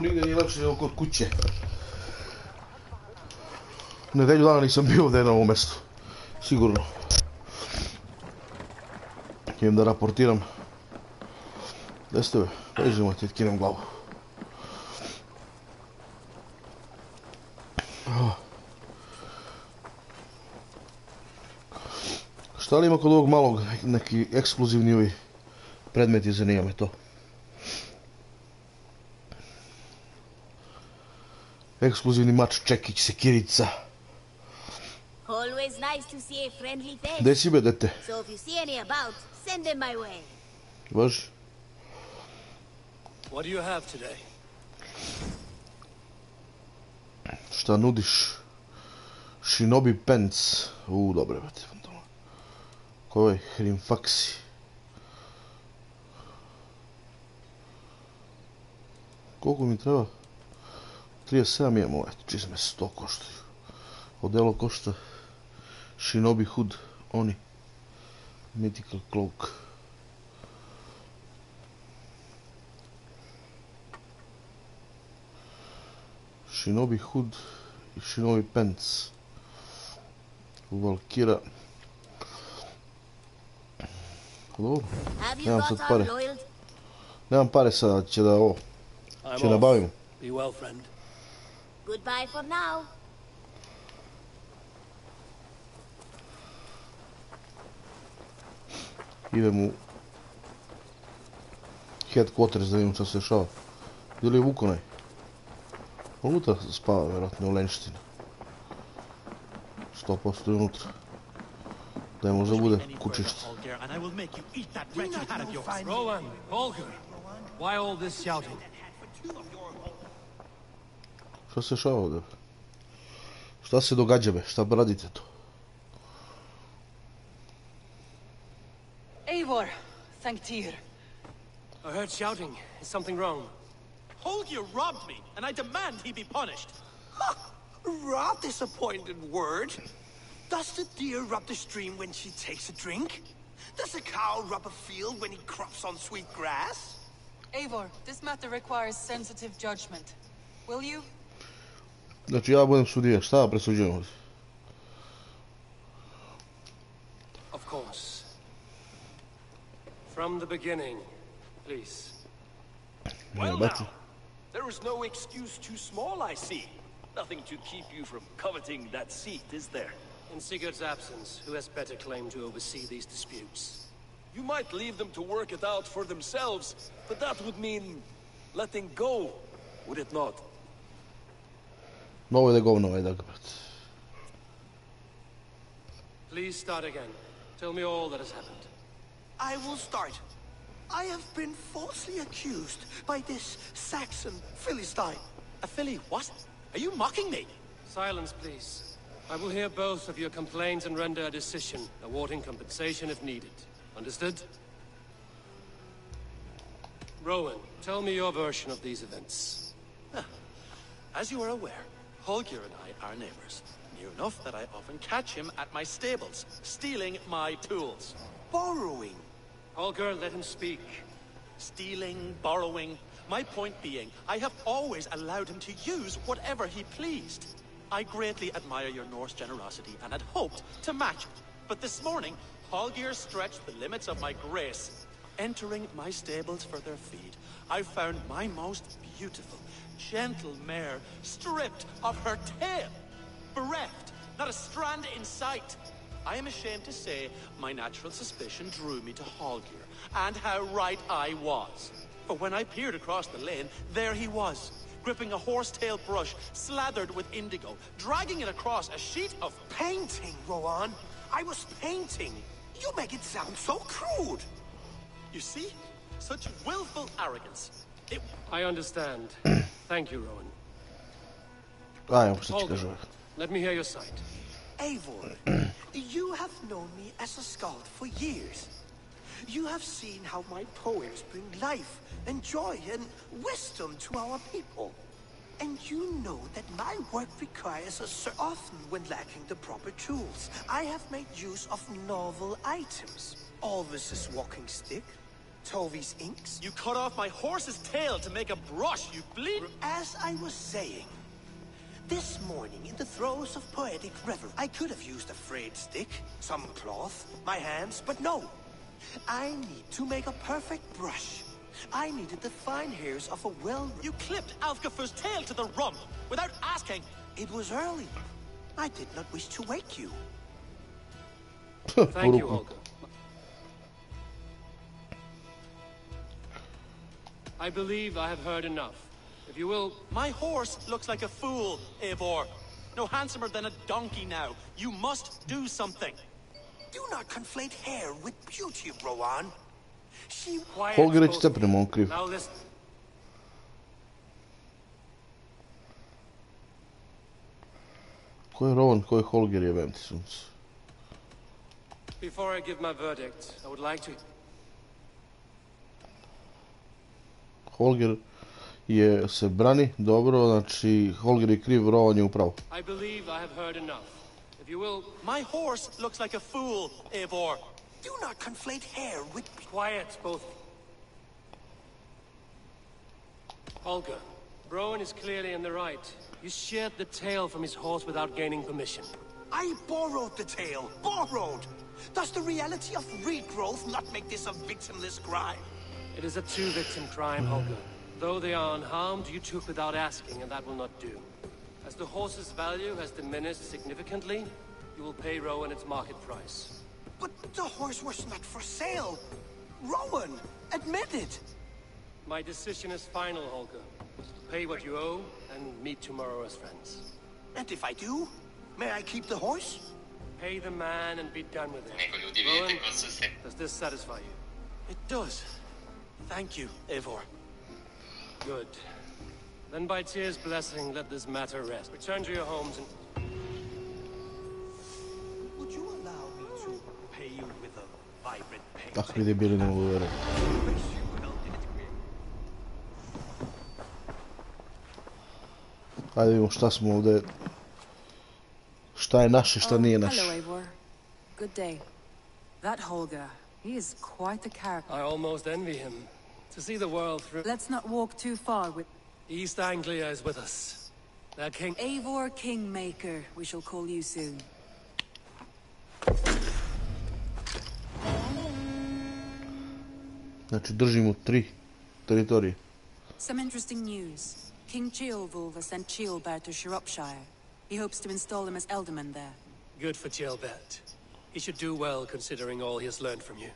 tu nigdje nije lepše nego kod kuće. Nedelju dana nisam bio ovdje na ovom mjestu. Sigurno. Idem da raportiram. Gdje ste ve? Pređemo ti kinem glavu. Šta li ima kod ovog malog neki ekskluzivni ovi predmeti, zanima me to. Ekskluzivni mač, čekić, sekirica. Always nice to see a friendly face. Gdje si be, dete? So if you see any about, send them my way. Važi? What do you have today? Šta nudiš? Shinobi Pants. Dobre, brate. Ko je Hrimfaksi? Koliko mi treba? 37 imamo, eto, čizme 100 koštaju. Odelo košta Shinobi Hood, oni. Mythical Cloak. Shinobi Hood i Shinobi Pants. Valkira. Dobro, nemam sad pare. Nemam pare sada, će da ovo. Će nabavimo. Be well, friend. Goodbye for now. Idem u headquarters da vidim što se dešava. Gdje li je Vukonaj? Unutra spava, vjerojatno, u lenština. 100% je unutra. Da je možda bude kučište. Rowan, Holger, why all this shouting? Šta se dešava ovdje? Šta se događa, be? Šta radite to? Eivor, Thanktir. I heard shouting. Is something wrong? Holger robbed me, and I demand he be punished. Rather disappointed word. Does the deer rub the stream when she takes a drink? Does a cow rub a field when he crops on sweet grass? Eivor, this matter requires sensitive judgment. Will you? Znači ja budem sudija, šta presuđujem ovdje? Of course. From the beginning, please. Well now, there is no excuse too small, I see. Nothing to keep you from coveting that seat, is there? In Sigurd's absence, who has better claim to oversee these disputes? You might leave them to work it out for themselves, but that would mean letting go, would it not? Novo je da govno ovaj da, brat. Please start again. Tell me all that has happened. I will start. I have been falsely accused by this Saxon Philistine. A Philly what? Are you mocking me? Silence, please. I will hear both of your complaints and render a decision, awarding compensation if needed. Understood? Rowan, tell me your version of these events. As you are aware, Holger and I are neighbors. Near enough that I often catch him at my stables, stealing my tools. Borrowing. Holger, let him speak. Stealing, borrowing. My point being, I have always allowed him to use whatever he pleased. I greatly admire your Norse generosity and had hoped to match it. But this morning, Holger stretched the limits of my grace. Entering my stables for their feed, I found my most beautiful, gentle mare stripped of her tail. Bereft, not a strand in sight. I am ashamed to say my natural suspicion drew me to Holger, and how right I was. For when I peered across the lane, there he was, gripping a horsetail brush slathered with indigo, dragging it across a sheet of painting, Rowan. I was painting. You make it sound so crude. You see? Such willful arrogance. I understand. Thank you, Rowan. Holger, let me hear your side. Eivor, you have known me as a skald for years. You have seen how my poems bring life and joy and wisdom to our people. And you know that my work requires us often when lacking the proper tools. I have made use of novel items. Alvis's walking stick, Tovy's inks? You cut off my horse's tail to make a brush, you bleed. As I was saying, this morning in the throes of poetic revel, I could have used a frayed stick, some cloth, my hands, but no. I need to make a perfect brush. I needed the fine hairs of a You clipped Alfgafu's tail to the rump without asking. It was early. I did not wish to wake you. Thank you, Olga. I believe I have heard enough. If you will... My horse looks like a fool, Eivor. No handsomer than a donkey now. You must do something. Do not conflate hair with beauty, Rowan. She... Holger će tepnemo, on kriv. Now listen. Ko je Rowan, ko je Holger jebem ti sunce? Before I give my verdict, I would like to... Holger se brani, dobro, znači Holger je kriv, Rowan je upravo. I believe I have heard enough. If you will... My horse looks like a fool, Eivor. Do not conflate hair with... Quiet, both. Olga, Rowan is clearly in the right. You sheared the tail from his horse without gaining permission. I borrowed the tail. Borrowed! Does the reality of regrowth not make this a victimless crime? It is a two-victim crime, Holger. Though they are unharmed, you took without asking, and that will not do. As the horse's value has diminished significantly, you will pay Rowan its market price. But the horse was not for sale. Rowan, admit it. My decision is final, Holger. Pay what you owe, and meet tomorrow as friends. And if I do, may I keep the horse? Pay the man and be done with it. Rowan, does this satisfy you? It does. Thank you, Eivor. Good. Then by Tyr's blessing, let this matter rest. Return to your homes and... Would you allow me to pay you with a vibrant painting? Takvi debili ne mogu vjerati. Ajde vidimo šta smo ovdje... Šta je naše, šta nije naše. Hello, Eivor. Good day. That Holger, he is quite the character. I almost envy him. To see the world through... Let's not walk too far with... East Anglia is with us. Their king... Eivor Kingmaker, we shall call you soon. Znači držimo 3 teritorije. Some interesting news. King Ceolwulf sent Ceolbert to Shropshire. He hopes to install him as Elderman there. Good for Ceolbert. He should do well considering all he has learned from you.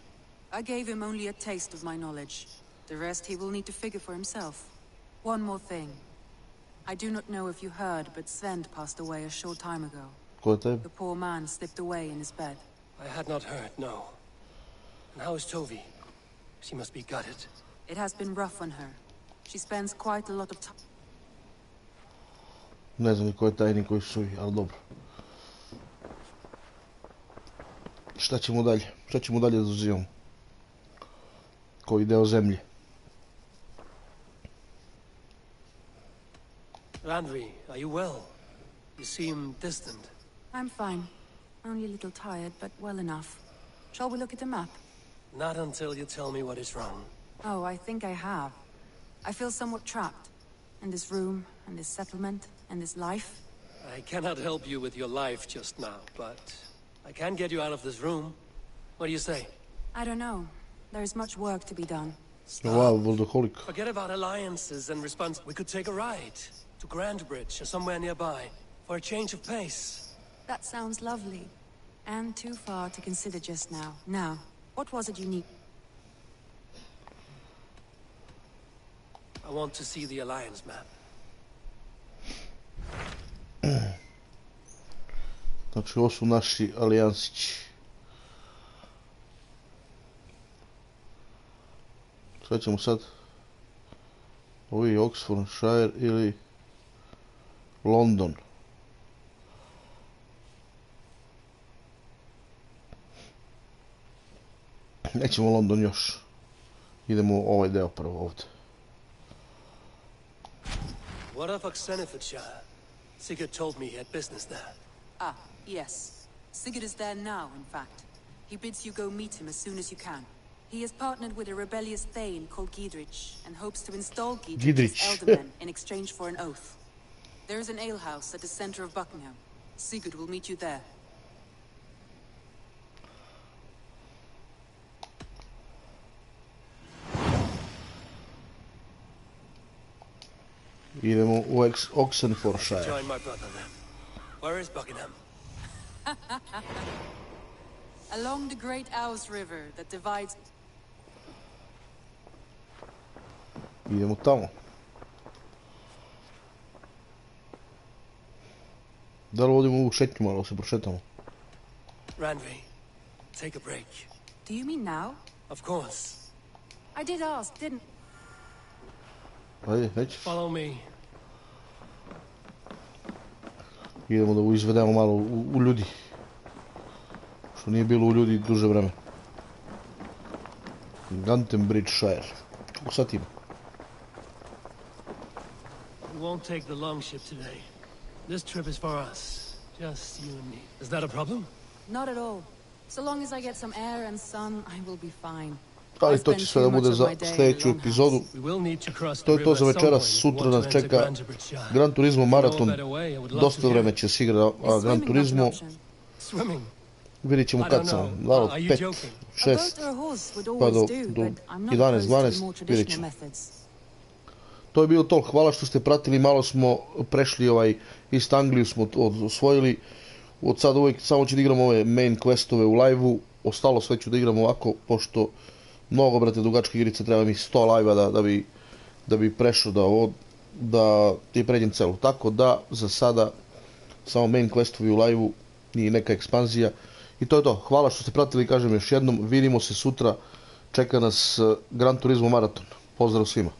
I gave him only a taste of my knowledge. The rest he will need to figure for himself. One more thing. I do not know if you heard, but Svend passed away a short time ago. The poor man slipped away in his bed. I had not heard, no. And how is Tovi? She must be gutted. It has been rough on her. She spends quite a lot of time... Ne znam ni ko je tajnik koji su, ali dobro. Šta ćemo dalje? Šta ćemo dalje da uzimamo? Koji deo zemlje? Randvi, are you well? You seem distant. I'm fine. Only a little tired, but well enough. Shall we look at the map? Not until you tell me what is wrong. Oh, I think I have. I feel somewhat trapped. In this room, and this settlement, and this life. I cannot help you with your life just now, but I can get you out of this room. What do you say? I don't know. There is much work to be done. Wow, workaholic. Forget about alliances and response. We could take a ride to Grandbridge or somewhere nearby for a change of pace. That sounds lovely. And too far to consider just now. Now, what was it you need? I want to see the alliance map. Znači, ovo su naši alijansići. Sve ćemo sad? Ovo je Oxfordshire ili London. Nećemo London još. Idemo u ovaj deo prvo ovdje. What of Oxenfordshire? Sigurd told me he had business there. Ah, yes. Sigurd is there now, in fact. He bids you go meet him as soon as you can. He has partnered with a rebellious thane called Gidrich and hopes to install Gidrich Gidrich. as elderman in exchange for an oath. There is an alehouse at the center of Buckingham. Sigurd will meet you there. Idemo u Oxenfordshire. Join my brother then. Where is Buckingham? Along the great Ouse River that divides... Idemo tamo. Da li vodimo ovu šetnju malo, se prošetamo? Randvi, take a break. Do you mean now? Of course. I did ask, didn't... Ajde, nećeš. Follow me. Idemo da izvedemo malo u ljudi. Što nije bilo u ljudi duže vreme. Gantenbridgeshire. Kako sad ima? We won't take the longship today. This trip is for us. Just you and me. Is that a problem? Not at all. So long as I get some air and sun, I will be fine. Ali to će sve da bude za sljedeću epizodu. To je to za večeras. Sutra nas čeka Gran Turismo maraton. Dosta vreme će se igra Gran Turismo. Vidjet ćemo kad sam. Da li 5, 6, pa do 11, 12, vidjet ćemo. To je bilo to. Hvala što ste pratili. Malo smo prešli East Angliju smo osvojili. Od sada uvijek samo ću da igram ove main questove u live-u. Ostalo sve ću da igram ovako, pošto mnogo, brate, dugačke igrice, treba mi 100 live-a da bi prešao da ti pređem celu. Tako da, za sada, samo main questovi u live-u, nije neka ekspanzija. I to je to. Hvala što ste pratili, kažem još jednom. Vidimo se sutra. Čeka nas Gran Turismo maraton. Pozdrav svima.